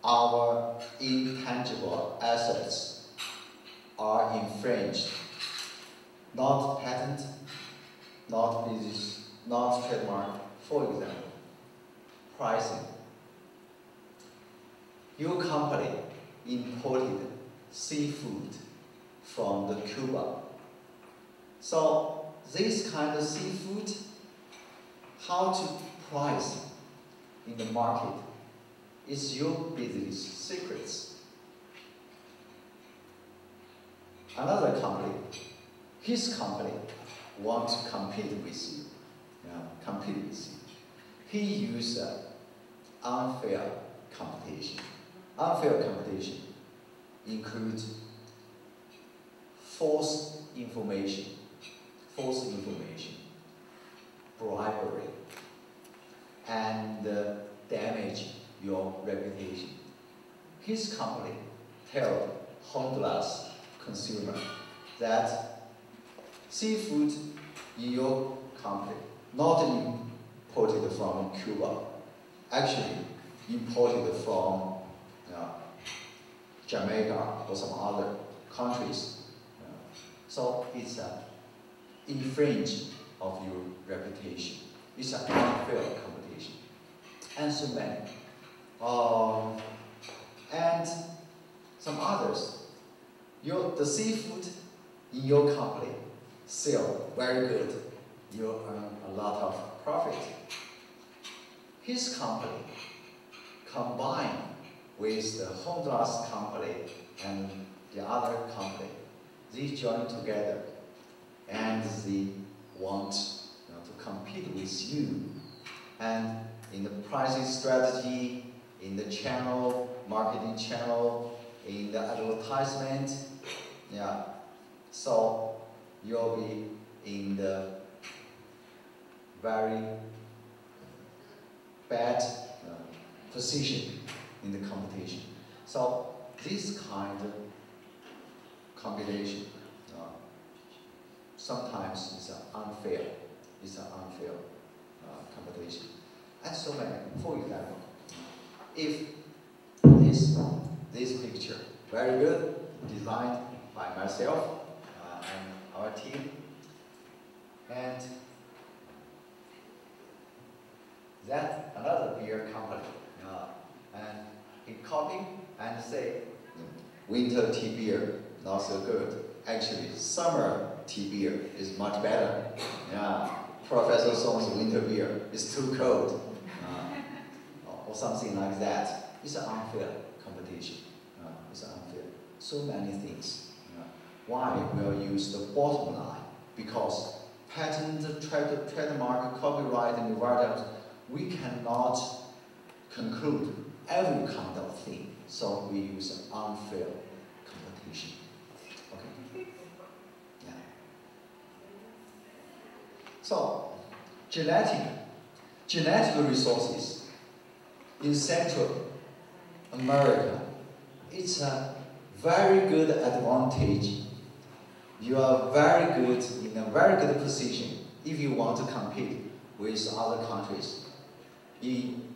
our intangible assets are infringed. Not patent, not business, not trademark. For example, pricing. Your company imported seafood from the Cuba. So this kind of seafood, how to price in the market is your business secrets. Another company, his company, wants to compete with you. He used unfair competition. Unfair competition includes false information, bribery, and damage your reputation. His company tells Honduras consumer that seafood in your country not imported from Cuba, actually imported from Jamaica or some other countries. So it's an infringe of your reputation. It's an unfair competition. And so many. And some others. The seafood in your company sell very good. You earn a lot of profit. His company combined with the Honduras company and the other company. They join together and they want to compete with you. And in the pricing strategy, in the channel, marketing channel, in the advertisement, so you'll be in the very bad position in the competition. So this kind of combination sometimes is unfair. It's an unfair competition. And so many. For example, if this picture very good, designed by myself and our team. And that's another beer company. And he copied and say, winter tea beer, not so good. Actually, summer tea beer is much better. Professor Song's winter beer is too cold. Or something like that. It's an unfair competition. It's unfair. So many things. Why we'll use the bottom line? Because patent, trademark, copyright, and whatever, we cannot conclude every kind of thing. So we use unfair competition. Okay? Yeah. So, genetic resources in Central America, it's a very good advantage. You are very good, in a very good position if you want to compete with other countries. In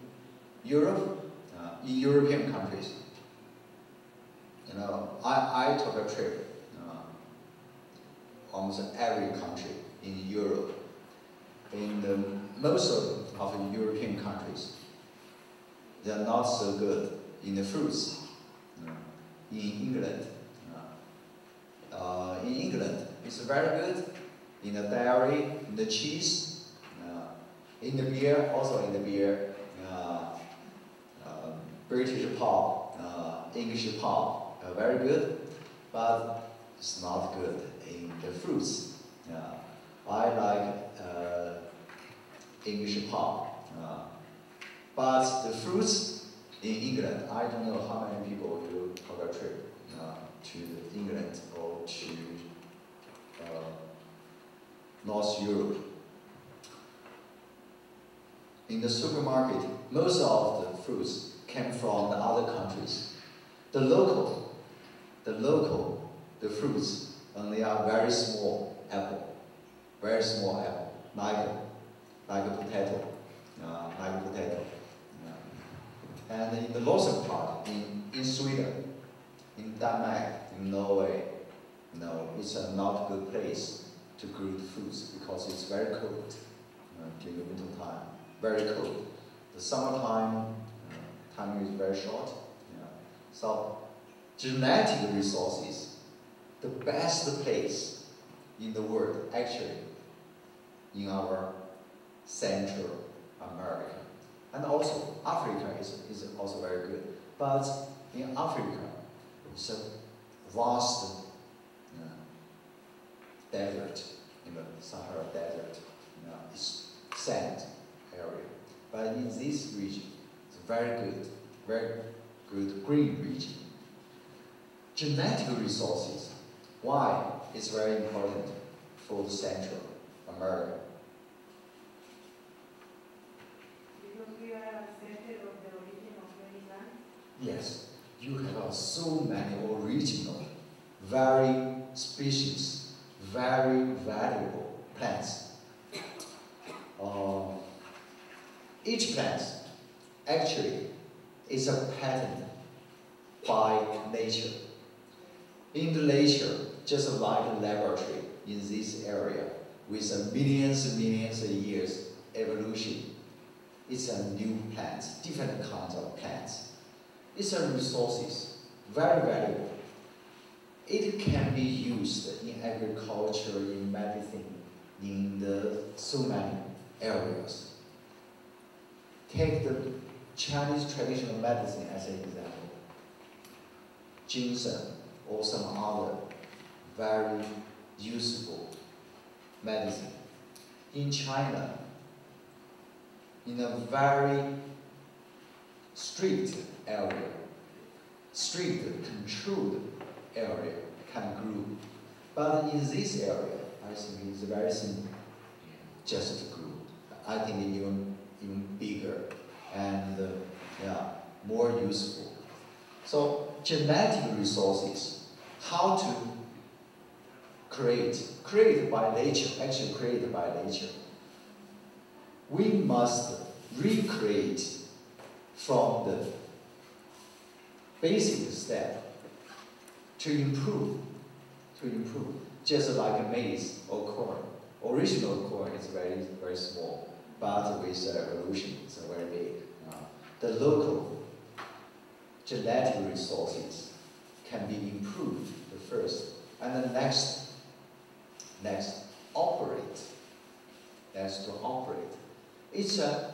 Europe, in European countries, I took a trip almost every country in Europe. In most of the European countries, they are not so good in the fruits. In England, it's very good in the dairy, in the cheese, in the beer, also in the beer, British pub, English pub, very good, but it's not good in the fruits. I like English pub, but the fruits in England, I don't know how many people will take a trip to England or to North Europe. In the supermarket, most of the fruits came from the other countries. The fruits, and they are very small apple, like a potato, And in the northern part, in Sweden, in Denmark, in Norway, it's not a good place to grow the fruits because it's very cold during the winter time. Very cold. The summertime, time is very short. So, genetic resources, the best place in the world, actually, in our Central America. And also, Africa is also very good. But in Africa, it's a vast desert, Sahara Desert. It's sand area. But in this region, it's very good green region. Genetic resources. Why it's very important for Central America? Because we are at the center of the origin of many lands. Yes, you have so many original, very species, very valuable plants. Each plant actually is a patent by nature. In the nature, just like a laboratory in this area, with millions and millions of years evolution, it's a new plant, different kinds of plants. It's a resources, very valuable. It can be used in agriculture, in medicine, in so many areas. Take the Chinese traditional medicine as an example. Ginseng or some other very useful medicine. In China, in a very strict area, strict controlled area can grow. But in this area, I think it's very simple, just to grow. I think even bigger and more useful. So genetic resources, how to create by nature, actually created by nature. We must recreate from the basic step to improve. Just like maize or corn. Original corn is very, very small, but with evolution, it's very big. The local genetic resources can be improved first, and then next, operate. That's to operate. It's a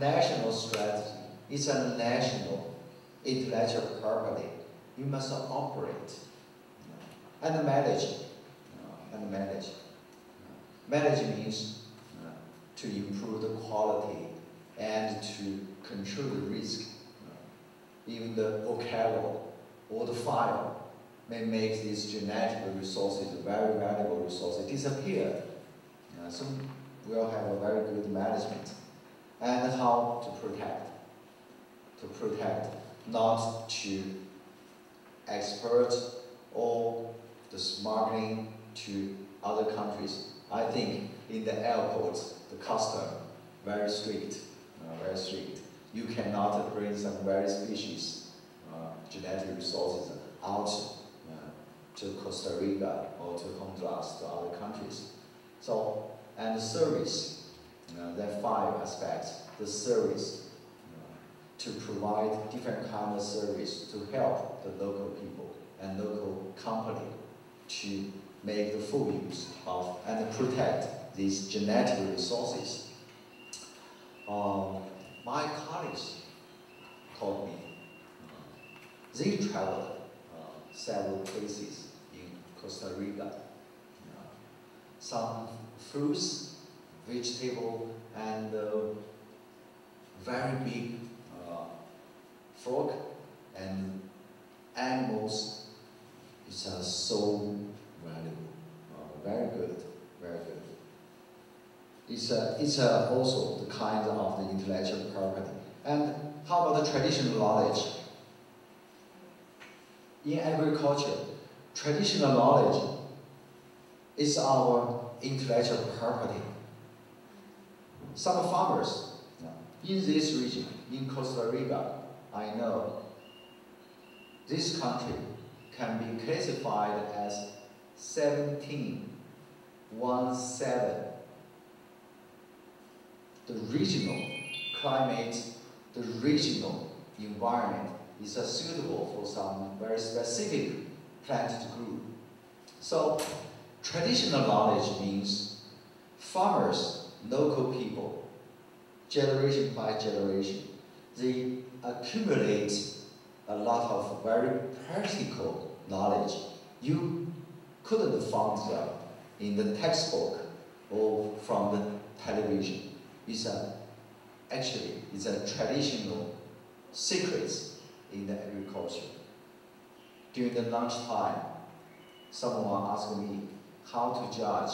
national strategy. It's a national intellectual property. You must operate and manage. Manage means to improve the quality and to control the risk. Even the archival or the file may make these genetic resources, very valuable resources, disappear. So we'll have a very good management. And how to protect. To protect, not to export all the smuggling to other countries. I think in the airports, the custom, very strict, very strict. You cannot bring some very species, genetic resources out to Costa Rica or to Honduras, to other countries. So, and the service, there are 5 aspects. The service, to provide different kind of service to help the local people and local company to make the full use of and protect these genetic resources. My colleagues told me they traveled several places in Costa Rica. Some fruits, vegetable, and very big frog and animals. It's so valuable, very good, very good. It's also the kind of the intellectual property. And how about the traditional knowledge? In agriculture, traditional knowledge is our intellectual property. Some farmers in this region, in Costa Rica, I know this country can be classified as 17. The regional climate, the regional environment is suitable for some very specific plant group. So traditional knowledge means farmers, local people, generation by generation, they accumulate a lot of very practical knowledge. You couldn't find them in the textbook or from the television. Actually, it's a traditional secrets in the agriculture. During the lunchtime, someone asked me how to judge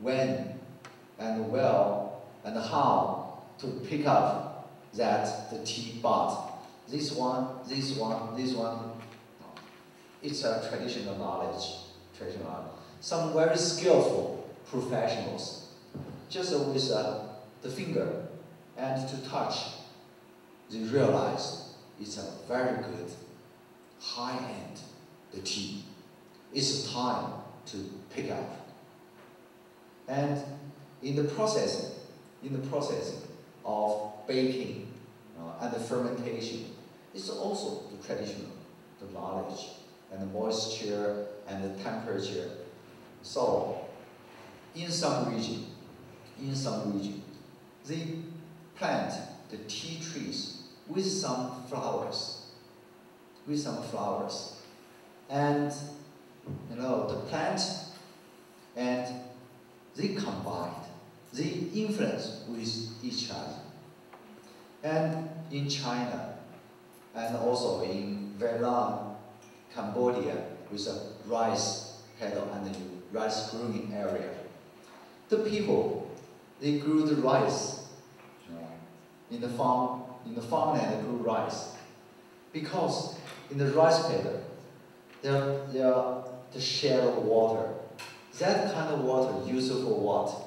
when and where and how to pick up that the tea bud. This one. It's a traditional knowledge. Some very skillful professionals, just with the finger and to touch, they realize it's a very good, high-end, the tea. It's time to pick up. And in the processing of baking and the fermentation, it's also the traditional, the knowledge and the moisture and the temperature. So, in some region, they plant the tea trees with some flowers, and the plant, and they combined, they influence with each other. And in China, and also in Vietnam, Cambodia, with a rice paddy and the rice growing area, the people, they grew the rice in the farmland. They grew rice because in the rice paddy there are the share of water. That kind of water used for what?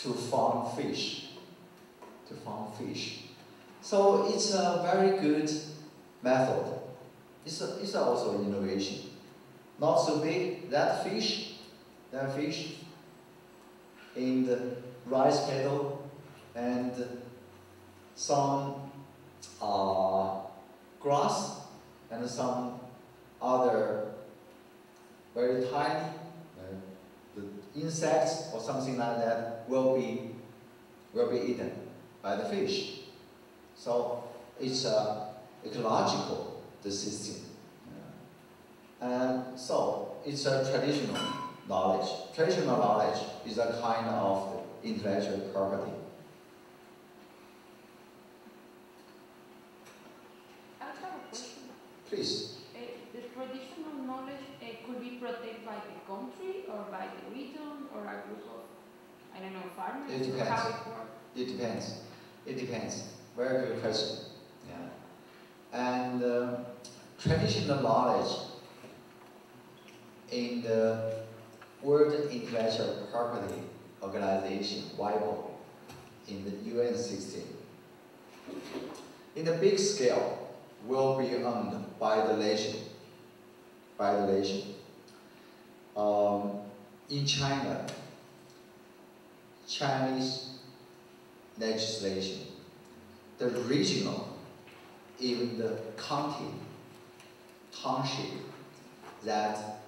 To farm fish. to farm fish. So it's a very good method. It's also innovation. Not so big, that fish in the rice padle and some grass and some other very tiny the insects or something like that will be eaten by the fish. So it's ecological, the system. And so it's a traditional knowledge. Traditional knowledge is a kind of intellectual property. I have a question. Please. The traditional knowledge could be protected by the country or by the region or a group of, I don't know, farmers? It depends. How it works? It depends. It depends. Very good question. Yeah. And traditional knowledge in the World Intellectual Property Organization, WIPO, in the UN system, in the big scale, will be owned by the nation. In China, Chinese legislation, the regional, even the county, township, that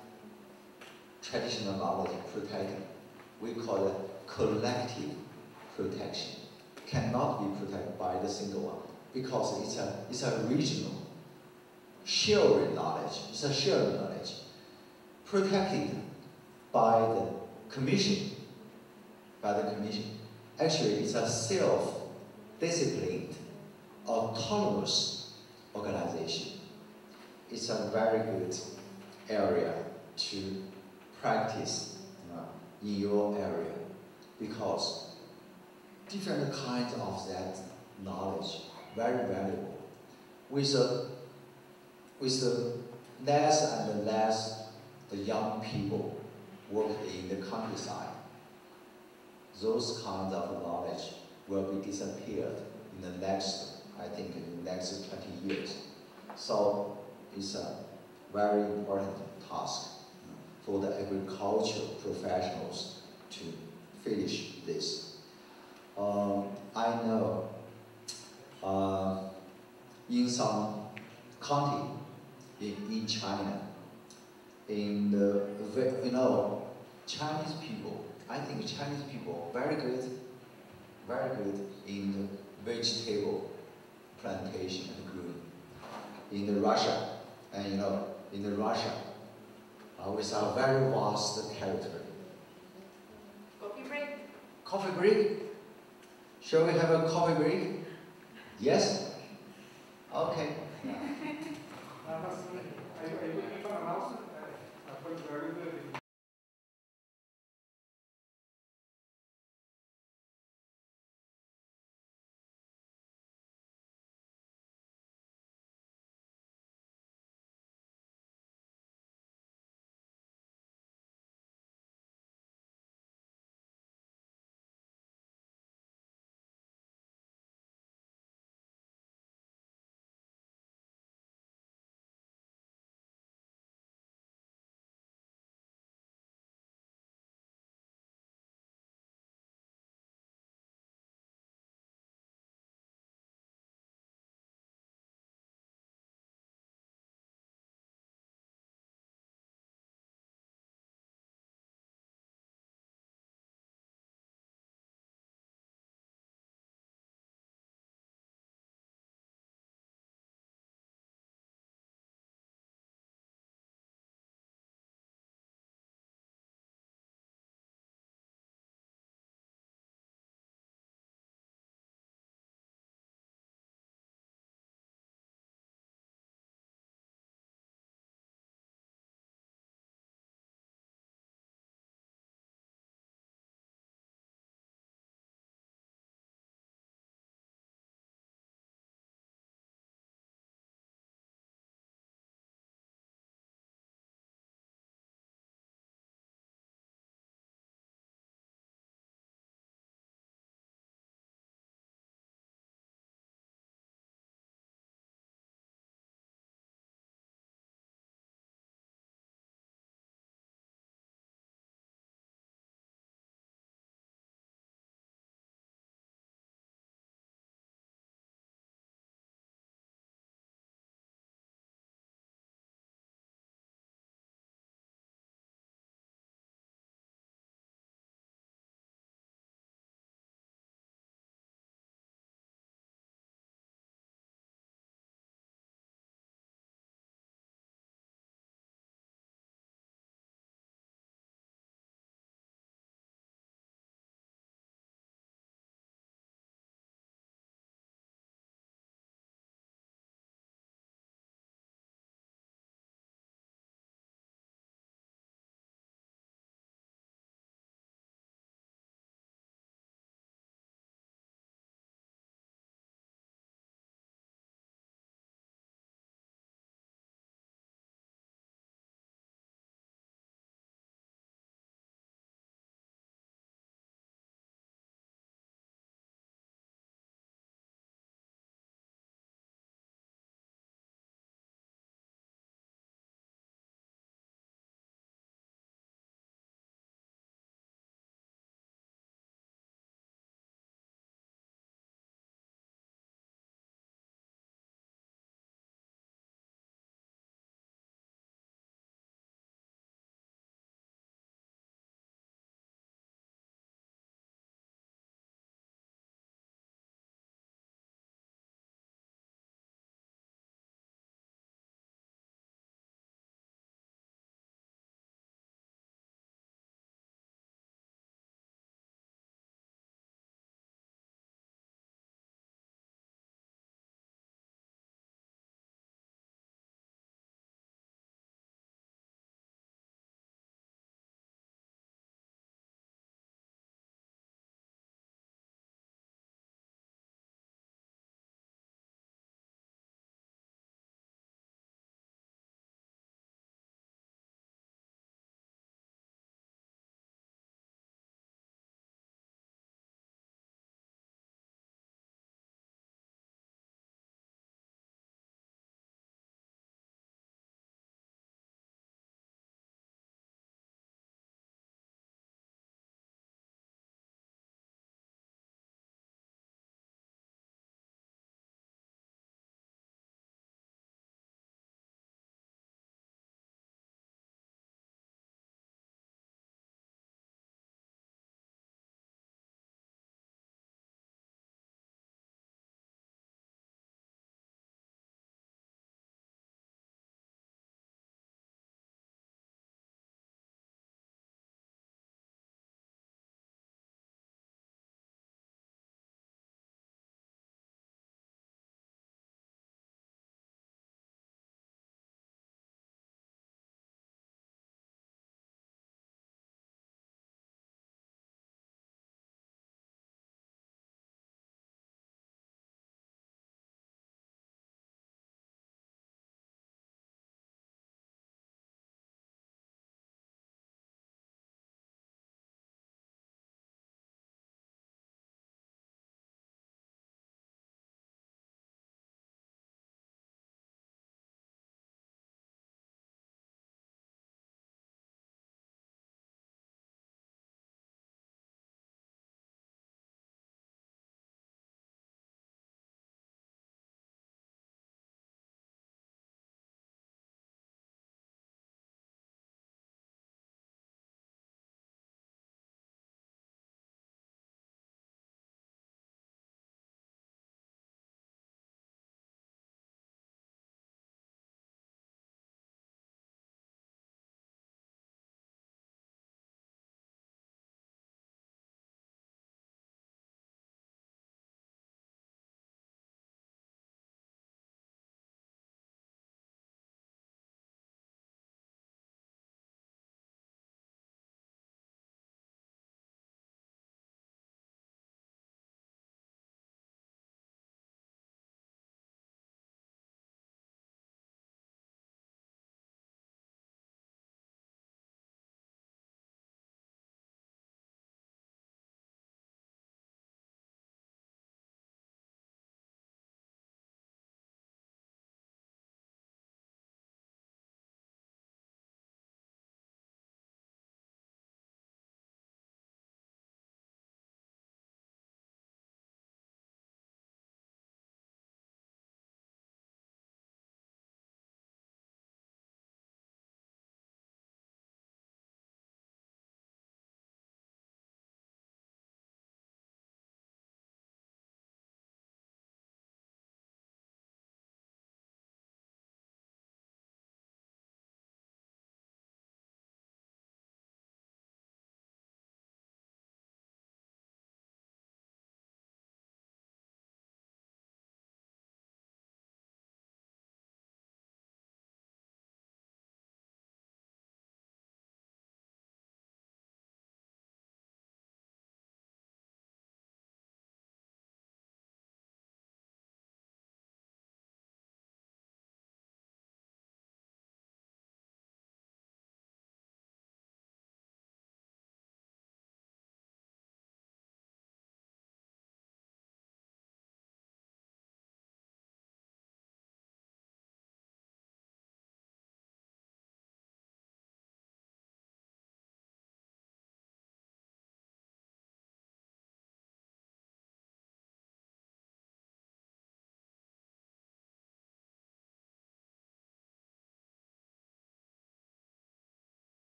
traditional knowledge protected, we call it collective protection, cannot be protected by the single one because it's a regional shared knowledge. It's a shared knowledge protected by the commission. Actually, it's a self-disciplined, autonomous organization. It's a very good area to practice in your area because different kinds of that knowledge very valuable. With the less and less the young people work in the countryside, those kinds of knowledge will be disappeared in the next, I think, in the next 20 years. So it's a very important task for the agricultural professionals to finish this. I know in some county in China, in the, Chinese people, I think Chinese people very good in the vegetable plantation and growing. In the Russia, and in the Russia, with a very vast territory. Coffee break? Coffee break? Shall we have a coffee break? Yes? Okay. Nada más, ahí voy para announcement, pues, very good.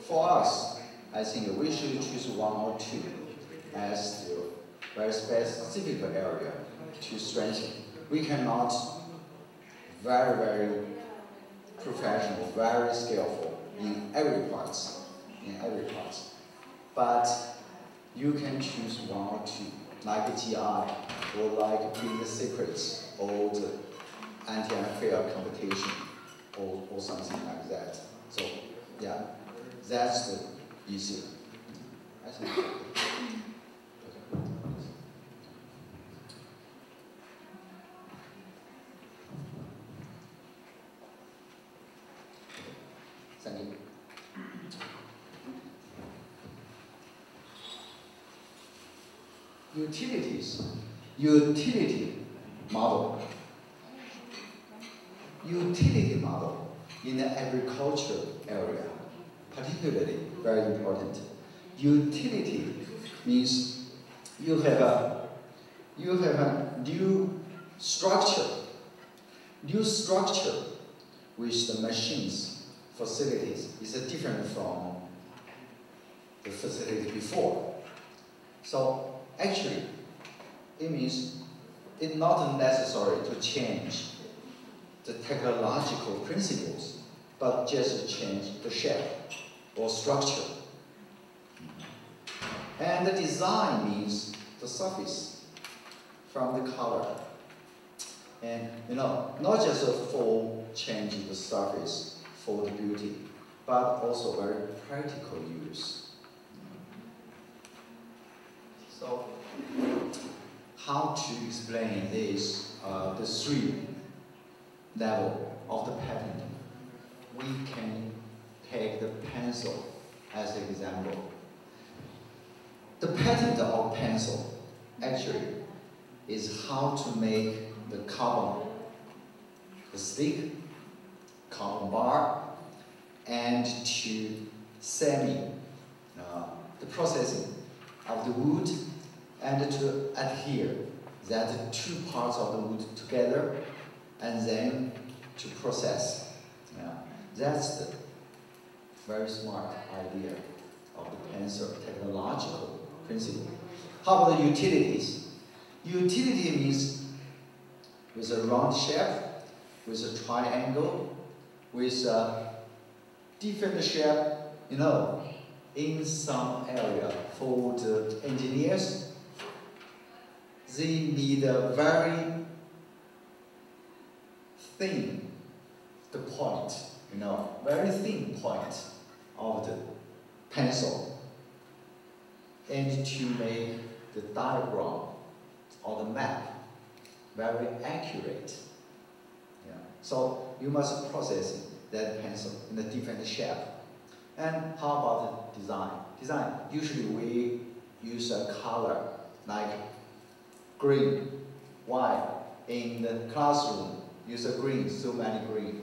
for us, I think we should choose one or two as the very specific area to strengthen. We cannot very professional, very skillful in every part, But you can choose one or two, like GI, or like business secrets, or the anti-unfair competition, or something like that. So, yeah, that's the issue. I think. Thank you. Utility model in the agriculture area, particularly very important. Utility means you have a new structure with the machines, facilities is different from the facility before. So actually, it means it's not necessary to change the technological principles, but just change the shape or structure. And the design means the surface from the color. And not just for changing the surface for the beauty, but also very practical use. So, how to explain this, the three level of the patent? We can take the pencil as an example. The patent of pencil actually is how to make the carbon, the stick, carbon bar, and to the processing of the wood, and to adhere that two parts of the wood together, and then to process. That's the very smart idea of the pencil technological principle. How about the utilities? Utility means with a round shape, with a triangle, with a different shape, in some area. For the engineers, they need a very thin, the point, very thin point of the pencil, and to make the diagram or the map very accurate. So you must process that pencil in a different shape. And how about the design? Design, usually we use a color like green, white. In the classroom, use a green, so many green.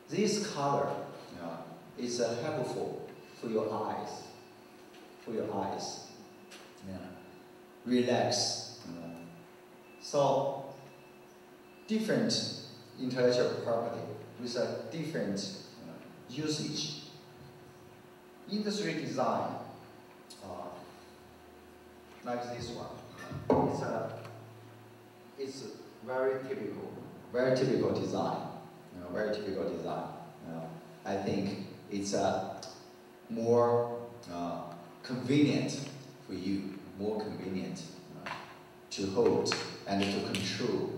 This color is helpful for your eyes. Relax. So, different intellectual property with a different usage. Industry design, like this one, it's a very typical design. I think it's more convenient for you, more convenient to hold and to control.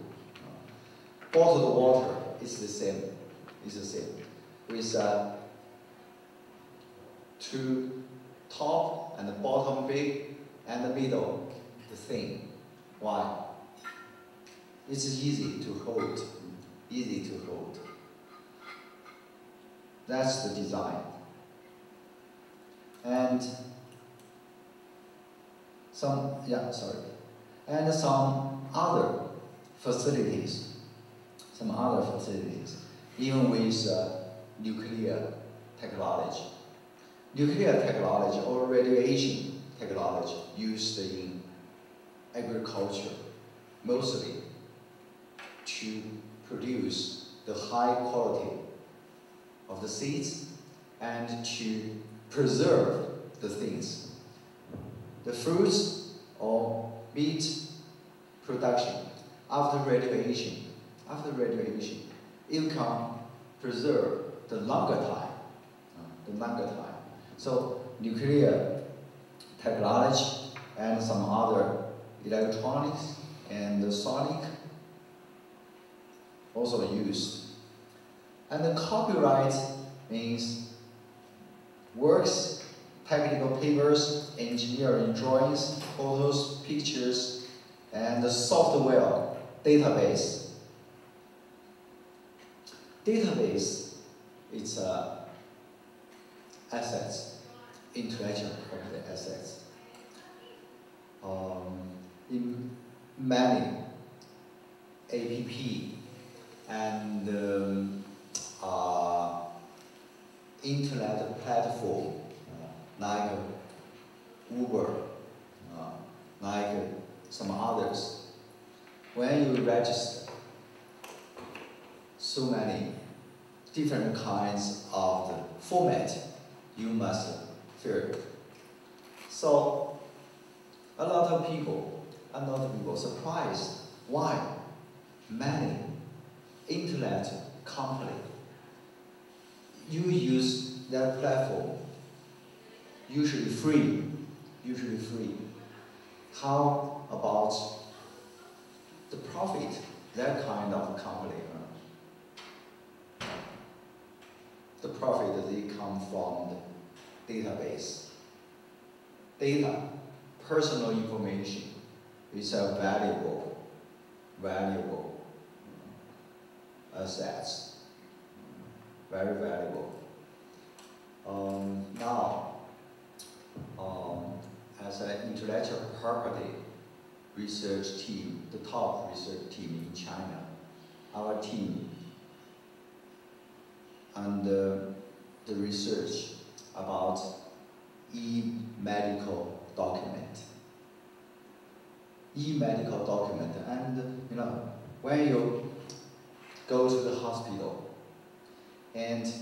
Bottled water is the same. With two top and the bottom big and the middle the thin. Why? It's easy to hold. That's the design. And some other facilities, even with nuclear technology. Nuclear technology or radiation technology used in agriculture, mostly to produce the high quality of the seeds and to preserve the things. The fruits or meat production after radiation, it can preserve the longer time. So nuclear technology and some other electronics and sonic also used. And the copyright means works, technical papers, engineering drawings, photos, pictures, and the software database. Database, it's assets, intellectual property assets. In many app and internet platform like Uber, like some others, when you register so many different kinds of the format you must fill. So a lot of people surprised why many internet company you use their platform usually free. How about the profit that kind of company earn? The profit they come from the database. Data, personal information is a valuable assets. Very valuable. Now, as an intellectual property research team, the top research team in China, our team and the research about e-medical document. E-medical document, and when you go to the hospital and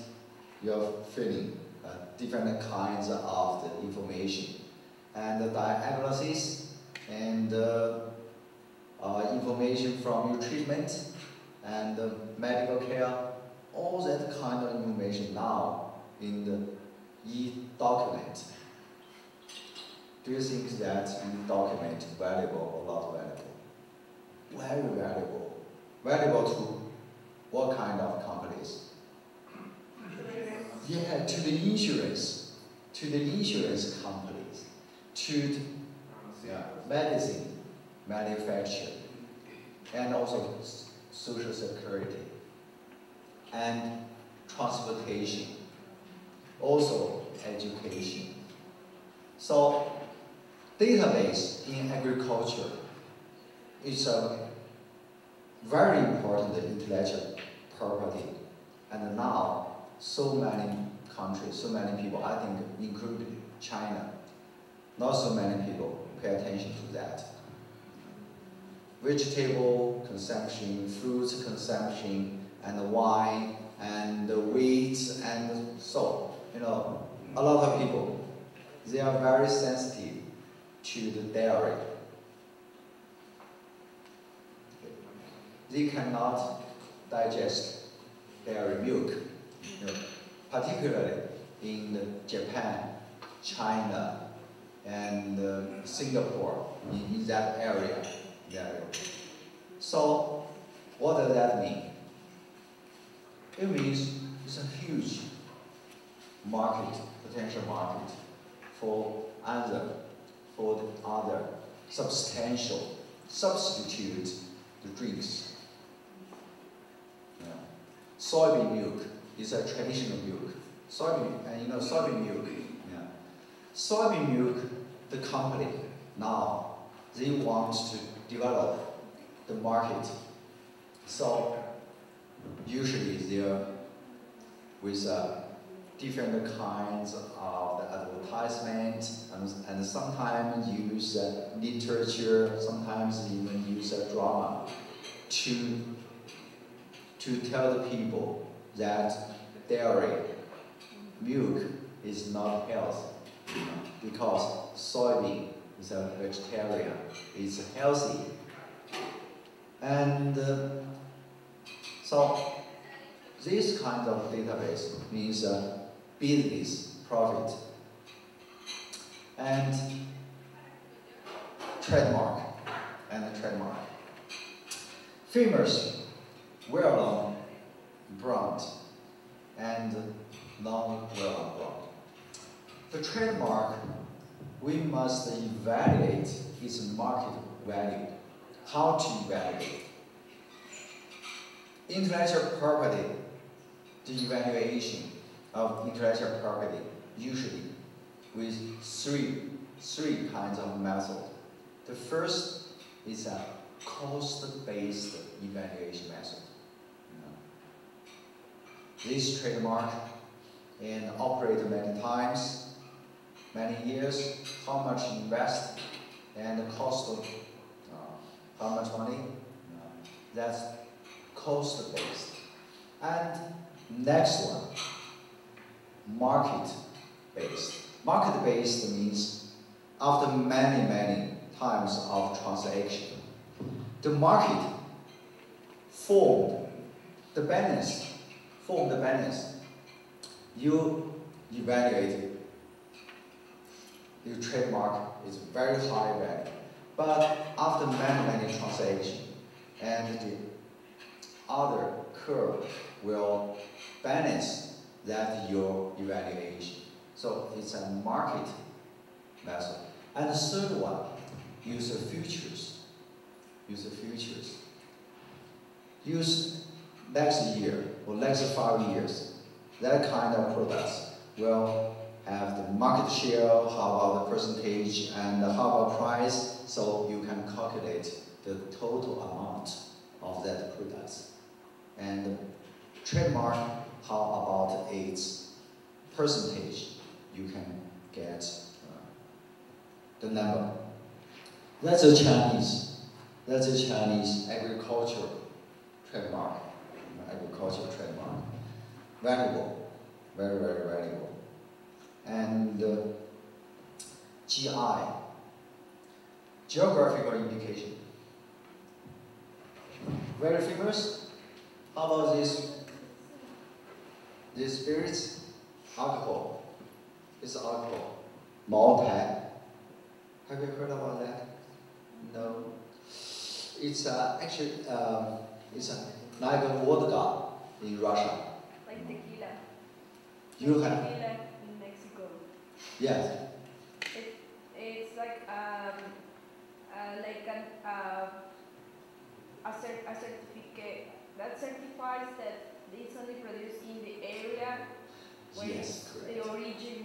you're filling different kinds of the information and the diagnosis and information from your treatment and medical care, all that kind of information now in the e-document. Do you think that e-document valuable or not valuable? Very valuable. Valuable to what kind of companies? Yeah, to the insurance companies, to the medicine manufacturer, and also social security, and transportation, also education. So, database in agriculture is a very important intellectual property, and now so many countries, so many people, I think including China, not so many people pay attention to that. Vegetable consumption, fruits consumption, and wine, and wheat, and so, a lot of people, they are very sensitive to the dairy. They cannot digest dairy milk, particularly in Japan, China, and Singapore, in that area. So, what does that mean? It means it's a huge market, potential market for the other substantial substitute the drinks. Soybean milk is a traditional milk. Soybean milk. Soybean milk, the company now they want to develop the market. So usually they're with different kinds of the advertisement, and sometimes use literature, sometimes even use drama to tell the people that dairy milk is not healthy, because soybean is a vegetarian, it's healthy. And so this kind of database means business profit and trademark. Famous, well-known brand and non-well-known brand. The trademark, we must evaluate its market value. How to evaluate? Intellectual property, the evaluation of intellectual property usually with three kinds of methods. The first is a cost-based evaluation method. This trademark and operate many times, many years, how much invest and the cost of how much money, that's cost-based. And next one, market-based. Market-based means after many times of transaction, the market formed the balance. You evaluate it. Your trademark is very high value. But after many transactions, and the other curve will balance that your evaluation. So it's a market method. And the third one, use futures. Use next year or next 5 years. That kind of products will have the market share, how about the percentage, and how about price, so you can calculate the total amount of that product. And trademark, how about its percentage, you can get the number. That's a Chinese agriculture trademark. Valuable, very valuable. And GI, geographical indication. Very famous. How about this? This spirits, alcohol. It's alcohol. Mao. Have you heard about that? No. It's actually it's like a vodka in Russia. Like tequila. You have. Tequila in Mexico. Yes. It's like a certificate that certifies that it's only produced in the area where Yes, correct. the origin.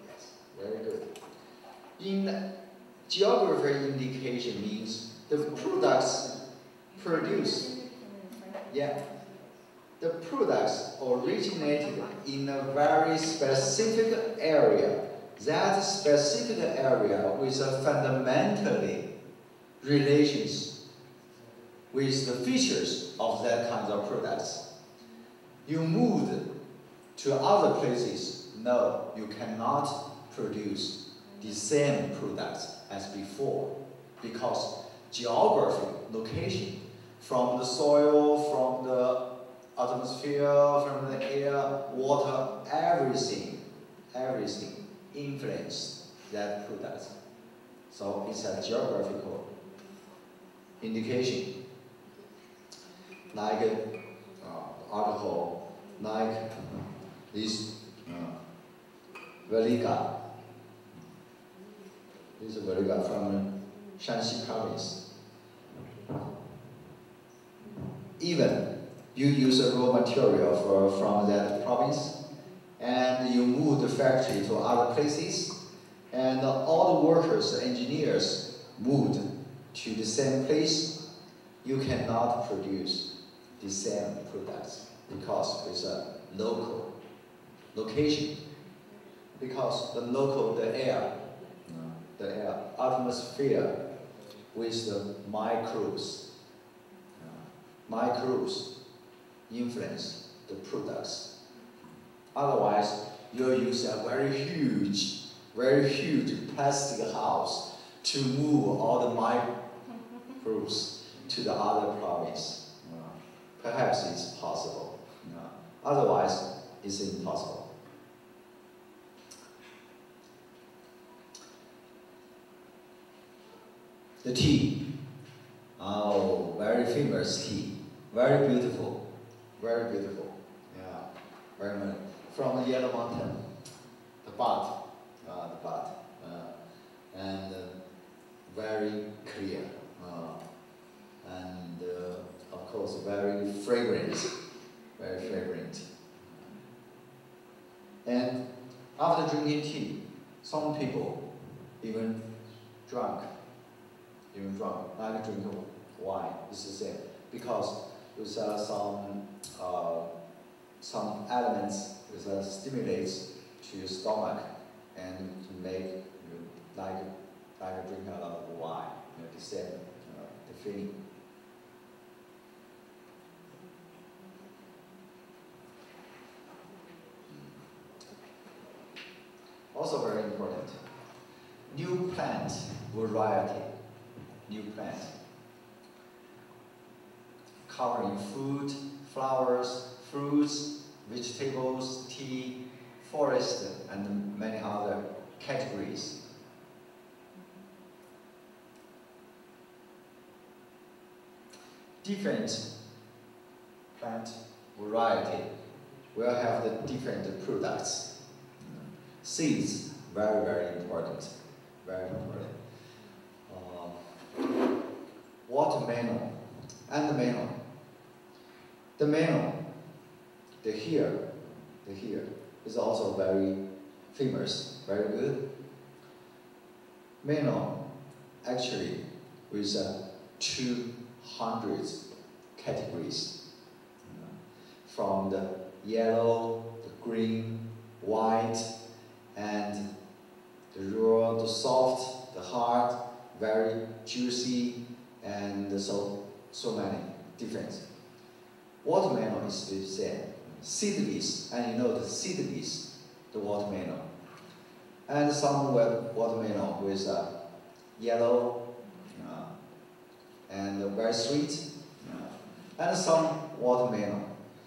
Yes, very good. In geography indication means the products produced. Yeah. The products originated in a very specific area. That specific area with a fundamentally relations with the features of that kind of products. You moved to other places, no, you cannot produce the same products as before, because geography, location, from the soil, from the atmosphere, from the air, water, everything influence that product. So it's a geographical indication. Like alcohol, like this Veliga. This is Veliga from Shanxi province. Even you use a raw material from that province, and you move the factory to other places, and all the workers, engineers moved to the same place, you cannot produce the same products because it's a local location. Because the air, atmosphere with the microbes influence the products. Otherwise, you'll use a very huge plastic house to move all the microbes to the other province. Perhaps it's possible. Otherwise, it's impossible. The tea. Oh, very famous tea. Very beautiful. Very beautiful. Yeah, very much. From the Yellow Mountain, the bud, and very clear, and of course very fragrant, very fragrant. And after drinking tea, some people even drunk, like drinking wine. It's the same because with some elements which stimulates to your stomach and to make you like drinking a lot of wine. The same, the feeling. Also very important. New plant variety. New plant. Covering food, flowers, fruits, vegetables, tea, forest, and many other categories. Different plant variety will have the different products. Seeds, very, very important. Very important. Watermelon and the melon. The melon, the here is also very famous, very good. Melon, actually, with 200 categories, from the yellow, the green, white, and the raw, the soft, the hard, very juicy, and so many different. Watermelon is the same. Seedless, and you know the seedless, the watermelon. And some watermelon with yellow and very sweet. And some watermelon.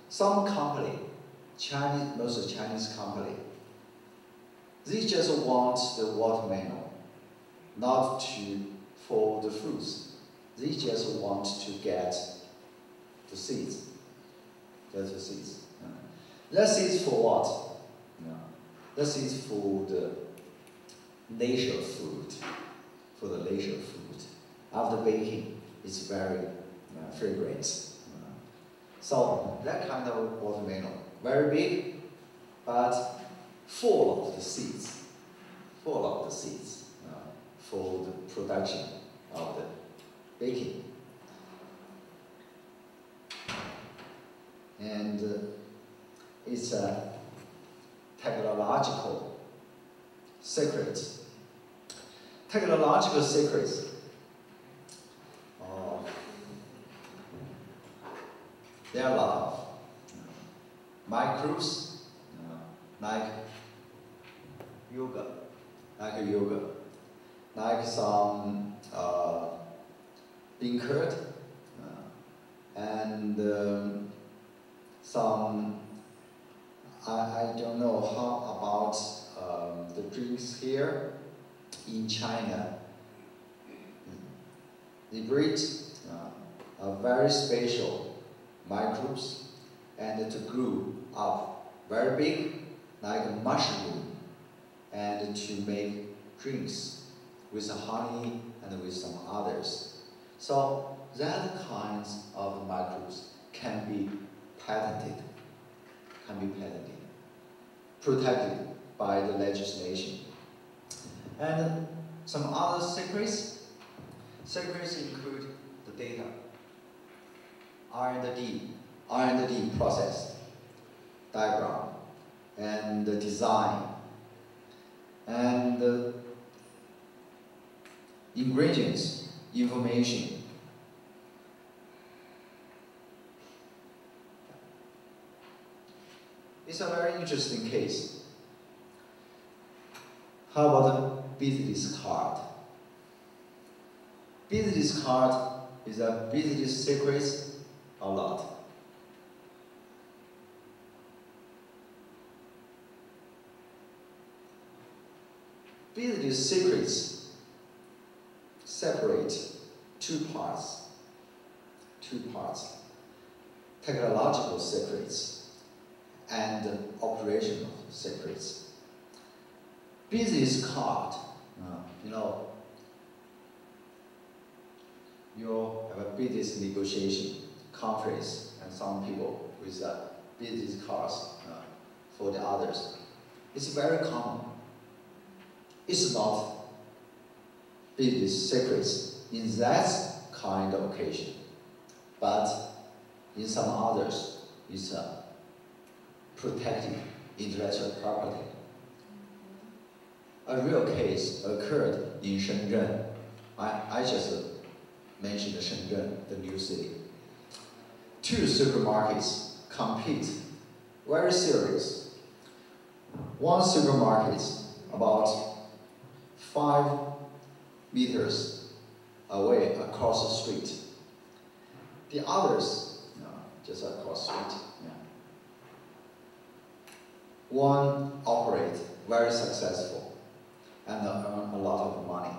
Some company, most Chinese company, they just want the watermelon, not for the fruits. They just want to get the seeds. That's the seeds. That seeds for what? That seeds for the leisure food. For the leisure food. After baking, it's very fragrant. So that kind of watermelon, very big, but full of the seeds. Full of the seeds for the production of the baking. And it's a technological secret. Technological secrets. There are a lot of microbes, like yoga, like some bean curd, and some, I don't know how about the drinks here in China. They breed a very special microbes and to grow up very big like a mushroom and to make drinks with honey and with some others. So that kinds of microbes can be patented, protected by the legislation. And some other secrets include the data, R&D process, diagram, and the design, and the ingredients, information. It's a very interesting case. How about the business card? Business card is a business secret or not? Business secrets separate two parts. Technological secrets and operational secrets. Business card, you know, you have a business negotiation conference and some people with business cards for the others. It's very common. It's not business secrets in that kind of occasion, but in some others, it's protecting intellectual property. A real case occurred in Shenzhen. I just mentioned Shenzhen, the new city. Two supermarkets compete, very serious. One supermarket about 5 meters away across the street. The others, just across the street. Yeah. One operates very successful and earn a lot of money.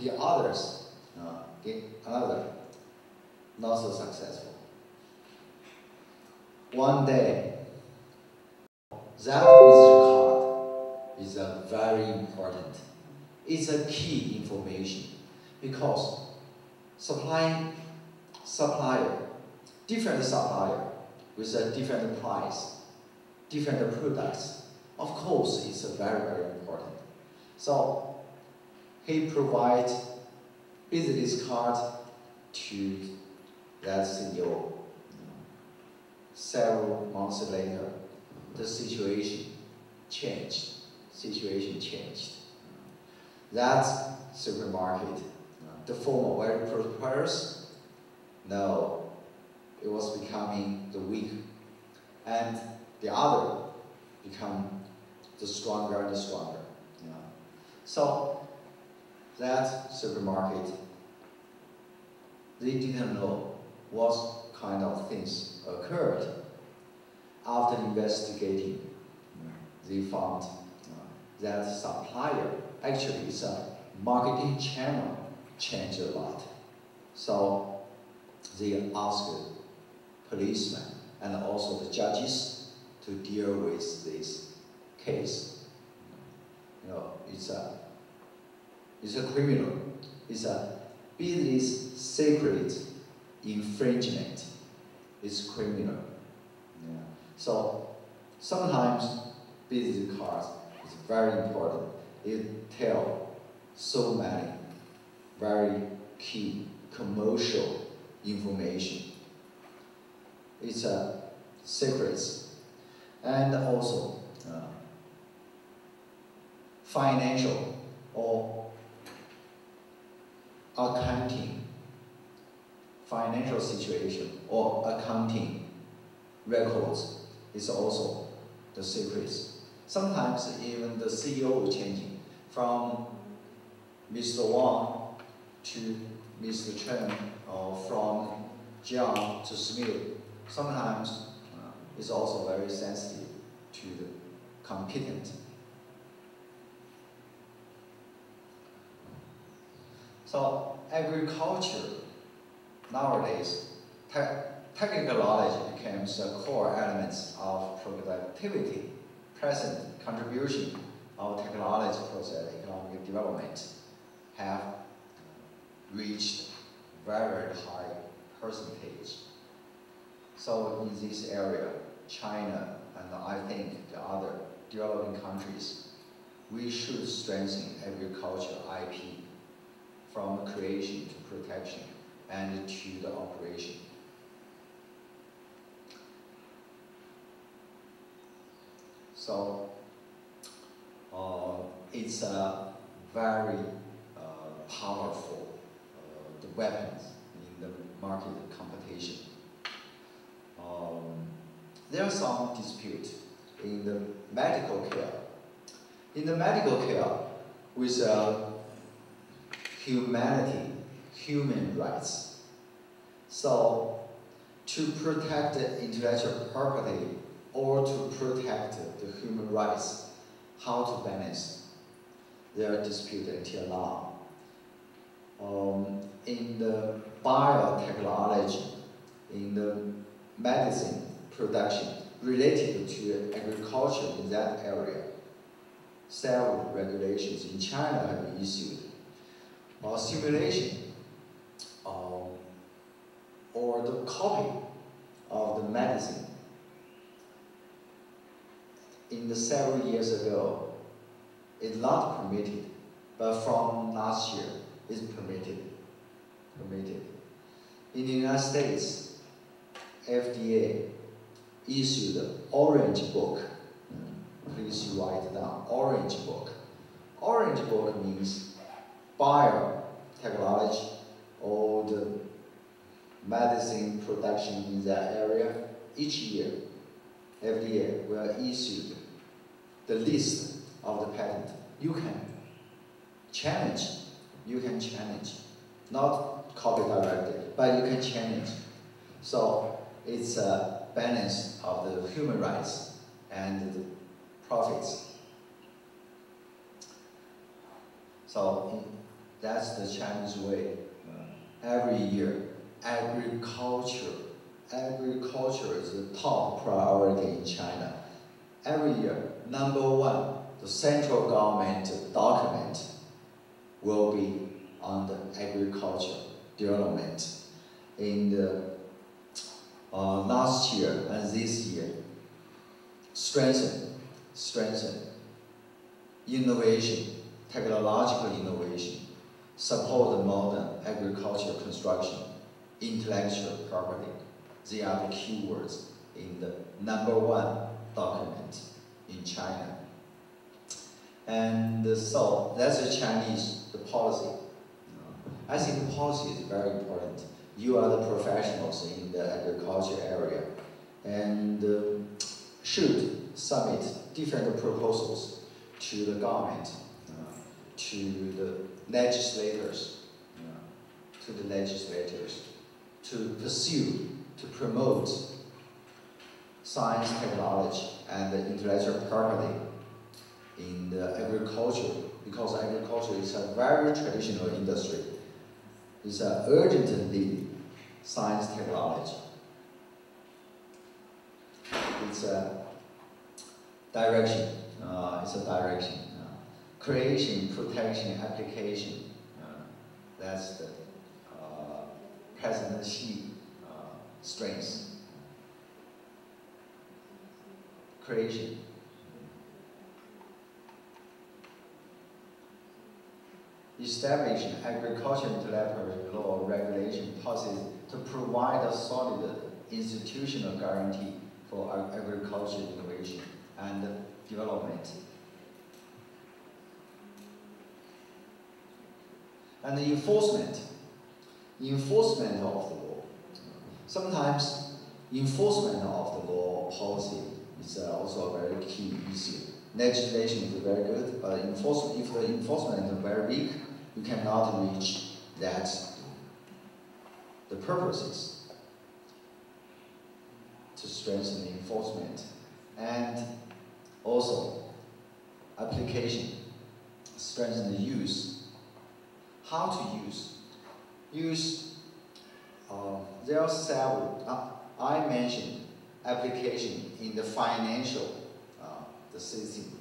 The others, another, not so successful. One day, that business card is very important. It's a key information because different supplier with a different price, different products. Of course, it's very, very important. So he provides business card to that CEO. Several months later, the situation changed. That supermarket, the former very prosperous, no, it was becoming the weak, and the other become the stronger and stronger. So that supermarket, they didn't know what kind of things occurred. After investigating, they found that supplier actually is a marketing channel changed a lot. So they asked policemen and also the judges to deal with this case. It's a criminal. It's a business secret infringement. It's criminal. Yeah. So sometimes business cards is very important. It tells so many very key commercial information. It's secrets, and also financial or accounting, financial situation or accounting records is also the secrets. Sometimes even the CEO is changing from Mr. Wang to Mr. Chen, or from Jiang to Smith. Sometimes it's also very sensitive to the competent. So agriculture nowadays, technical knowledge becomes a core element of productivity. Present contribution of technology process economic development have reached very, very high percentage. So in this area, China and I think the other developing countries, we should strengthen agriculture IP from creation to protection and to the operation. So it's a very powerful the weapons in the market competition. There are some dispute in the medical care. In the medical care, with humanity, human rights. So, to protect the intellectual property or to protect the human rights, how to balance? They are disputed until now. In the biotechnology, in the medicine production related to agriculture in that area, several regulations in China have been issued. Simulation or the copy of the medicine in the several years ago is not permitted, but from last year is permitted. In the United States, FDA issued an orange book. Please write it down, orange book. Orange book means biotechnology or the medicine production in that area. Each year, FDA will issue the list of the patent. You can challenge, not copy directly, but you can challenge. So it's a balance of the human rights and the profits. So that's the Chinese way. Every year, agriculture is the top priority in China. Every year, number one, the central government document will be on the agriculture development. In the last year and this year, strengthen innovation, technological innovation, support the modern agricultural construction, intellectual property. They are the keywords in the number one document in China. And so that's the policy. I think the policy is very important. You are the professionals in the agriculture area and should submit different proposals to the government, to the legislators, to pursue, to promote science, technology, and intellectual property in the agriculture, because agriculture is a very traditional industry. It's an urgent need, science, technology. It's a direction. Creation, protection, application. That's the President Xi strengths. Creation. Establishing agricultural intellectual law regulation policies to provide a solid institutional guarantee for agricultural innovation and development. And the enforcement of the law. Sometimes enforcement of the law policy is also a very key issue. Legislation is very good, but if the enforcement is very weak, you cannot reach the purposes to strengthen the enforcement. And also application, strengthen the use. How to use? There are several. I mentioned application in the financial, the system,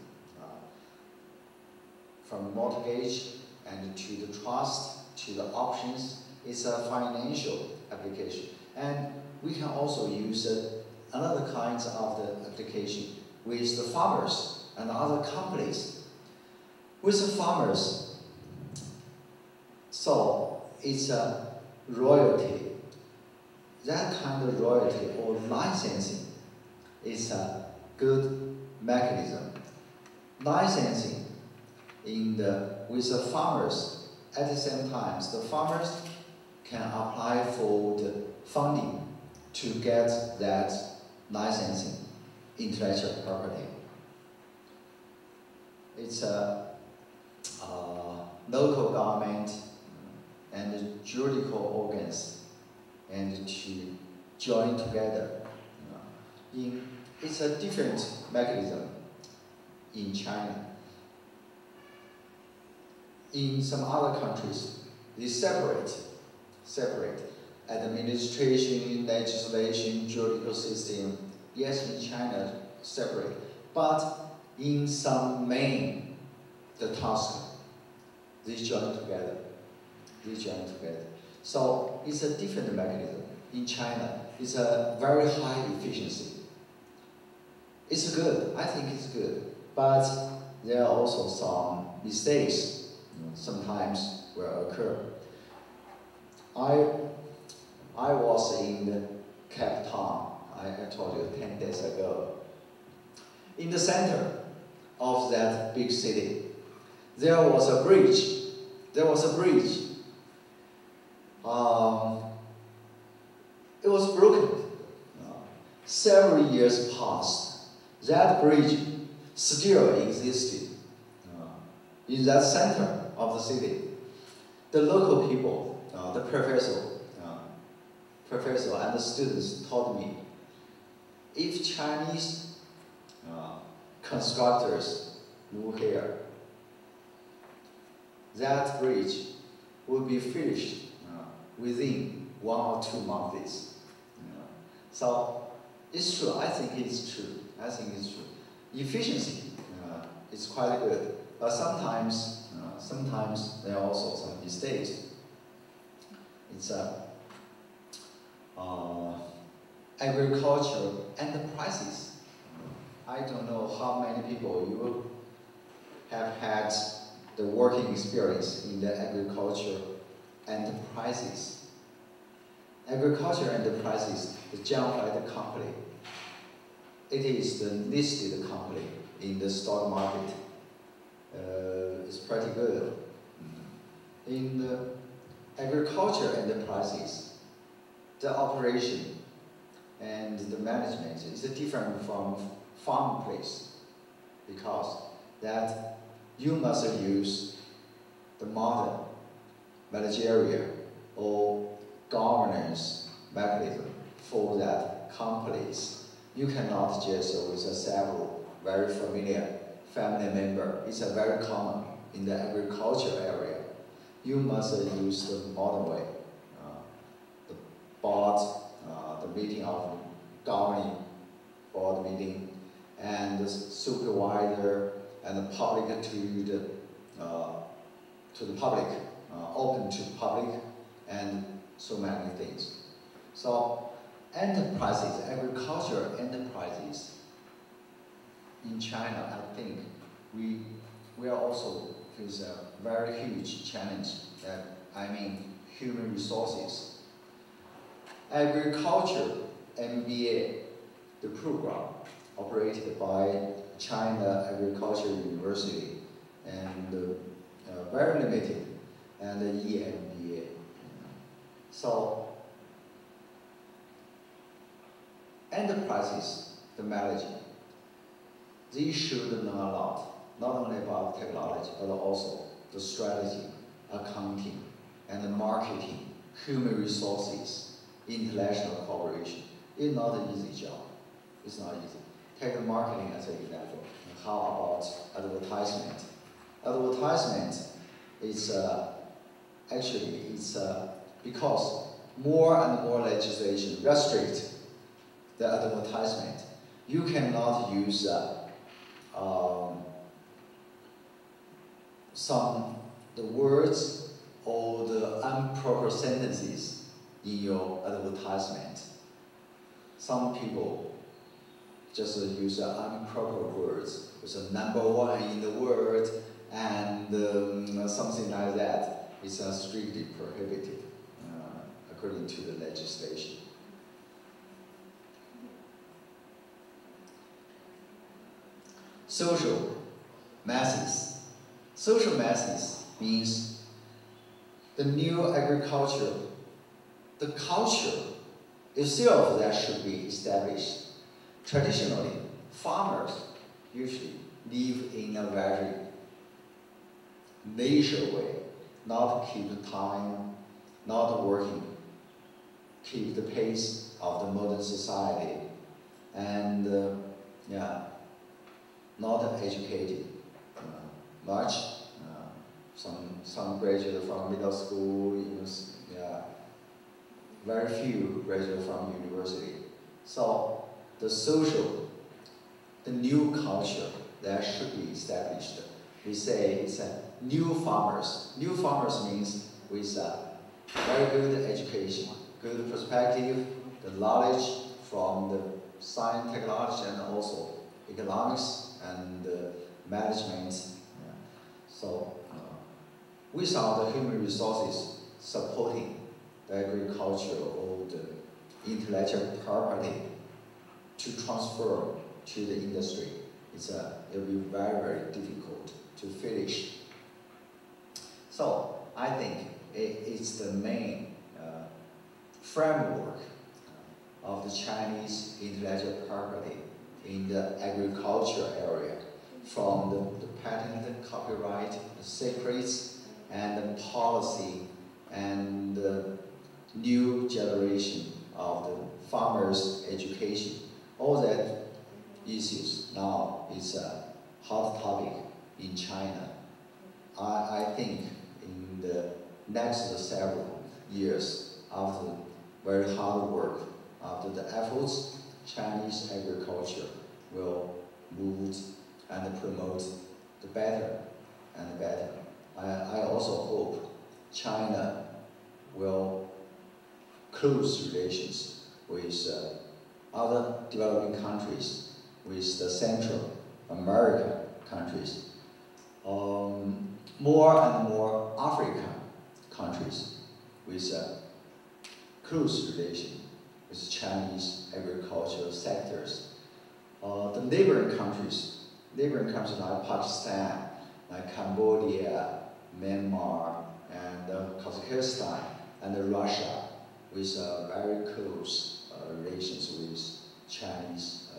from mortgage and to the trust to the options. It's a financial application, and we can also use another kinds of the application with the farmers and other companies. With the farmers, so it's a royalty. That kind of royalty or licensing is a good mechanism. Licensing with the farmers, at the same time, the farmers can apply for the funding to get that licensing, intellectual property. it's a local government and judicial organs and to join together. It's a different mechanism in China. In some other countries, they separate administration, legislation, judicial system. Yes, in China, separate. But in some main, the task, they join together. So it's a different mechanism. In China, it's a very high efficiency. It's good, I think it's good. But there are also some mistakes, sometimes will occur. I was in the Cape Town, I told you 10 days ago. In the center of that big city, there was a bridge. It was broken. Several years passed. That bridge still existed in that center of the city. The local people, the professor and the students told me, if Chinese constructors move here, that bridge will be finished within 1 or 2 months. So it's true. I think it's true. Efficiency is quite good, but sometimes there are also some mistakes. It's agriculture enterprises. I don't know how many people you have had the working experience in the agriculture enterprises. Agriculture enterprises, the Jianghuai company, it is the listed company in the stock market. It's pretty good. In the agriculture enterprises, the operation and the management is different from farm place, because that you must use the modern managerial or governance mechanism for that companies. You cannot just with several very familiar family member. It's a very common in the agriculture area. You must use the modern way. The board, the meeting of governing board meeting, and the supervisor and the public to the public, open to public, and so many things. So enterprises, agriculture enterprises in China, I think we are also face a very huge challenge. Human resources. Agriculture MBA, the program operated by China Agriculture University, and very limited, and the EMBA. So enterprises, the manager, they should know a lot, not only about technology, but also the strategy, accounting, and the marketing, human resources, international cooperation. It's not an easy job. It's not easy. Take the marketing as an example. How about advertisement? Advertisement is because more and more legislation restrict the advertisement. You cannot use the words or the improper sentences in your advertisement. Some people just use improper words with a number 1 in the word and something like that. It's strictly prohibited according to the legislation. Social masses. Social masses means the new agriculture, the culture itself that should be established. Traditionally, farmers usually live in a very nature way, not keep the time, not working, keep the pace of the modern society, and yeah, not educated much. Some graduate from middle school, yeah, very few graduate from university. So the social, the new culture that should be established. We say it's a new farmers. New farmers means with very good education, good perspective, the knowledge from the science, technology, and also economics and management. Yeah. So without the human resources supporting the agriculture or the intellectual property to transfer to the industry, it will be very, very difficult to finish. So I think it's the main framework of the Chinese intellectual property in the agriculture area, from the patent, copyright, the secrets, and the policy, and the new generation of the farmers' education. All that issues now is a hot topic in China. I think in the next several years, after very hard work, after the efforts, Chinese agriculture will move and promote the better and better. I also hope China will close relations with other developing countries, with the Central American countries, more and more African countries with close relation with Chinese agricultural sectors. The neighboring countries like Pakistan, like Cambodia, Myanmar, and Kazakhstan, and Russia, with very close relations with Chinese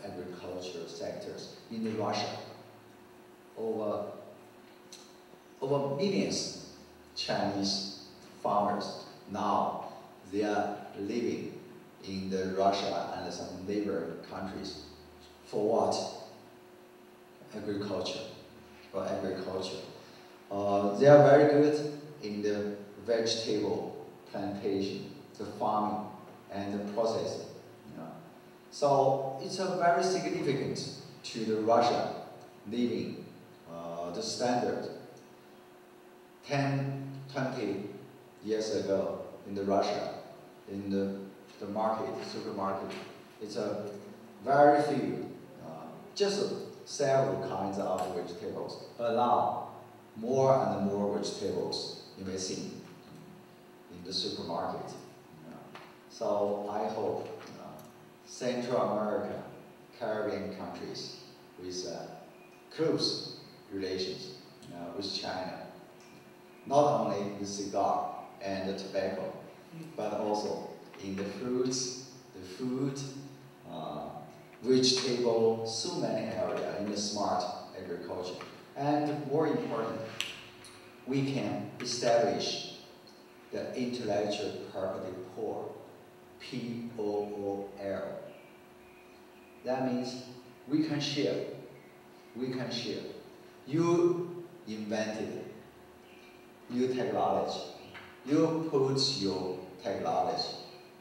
agricultural sectors. In Russia, over millions Chinese farmers now they are living in the Russia and some neighboring countries. For what? Agriculture. For agriculture. They are very good in the vegetable plantation, the farming, and the processing. So it's a very significant to the Russia living the standard. 10, 20 years ago in the Russia, in the market, supermarket, it's a very few, just several kinds of vegetables. But now, more and more vegetables you may see in the supermarket. So I hope Central America, Caribbean countries with close relations with China, not only the cigar and the tobacco, but also in the fruits, the food, vegetable, so many areas in the smart agriculture. And more important, we can establish the intellectual property pool, POOL. That means we can share. We can share. You invented new technology. You put your technology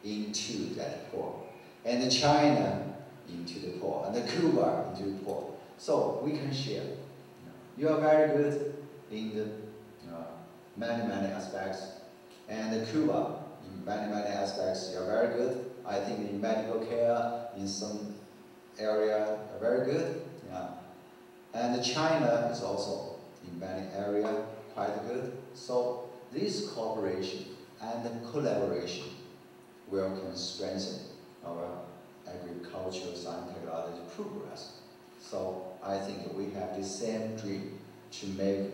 into that pool, and China into the pool, and Cuba into the pool. So we can share. You are very good in the many aspects, and Cuba in many aspects you are very good. I think in medical care, in some area, are very good. And China is also in many areas quite good. So this cooperation and collaboration can strengthen our agricultural science technology progress. So I think we have the same dream to make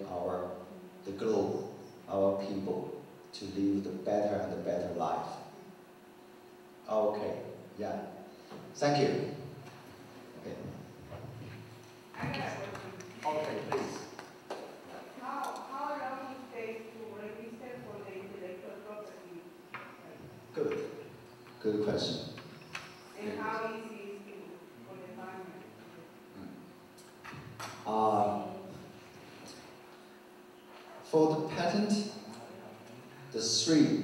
the globe, our people, to live the better and the better life. Okay, yeah. Thank you. Okay. I got a question. Okay, please. How Good question. And how easy is it for the farmer? For the patent, the three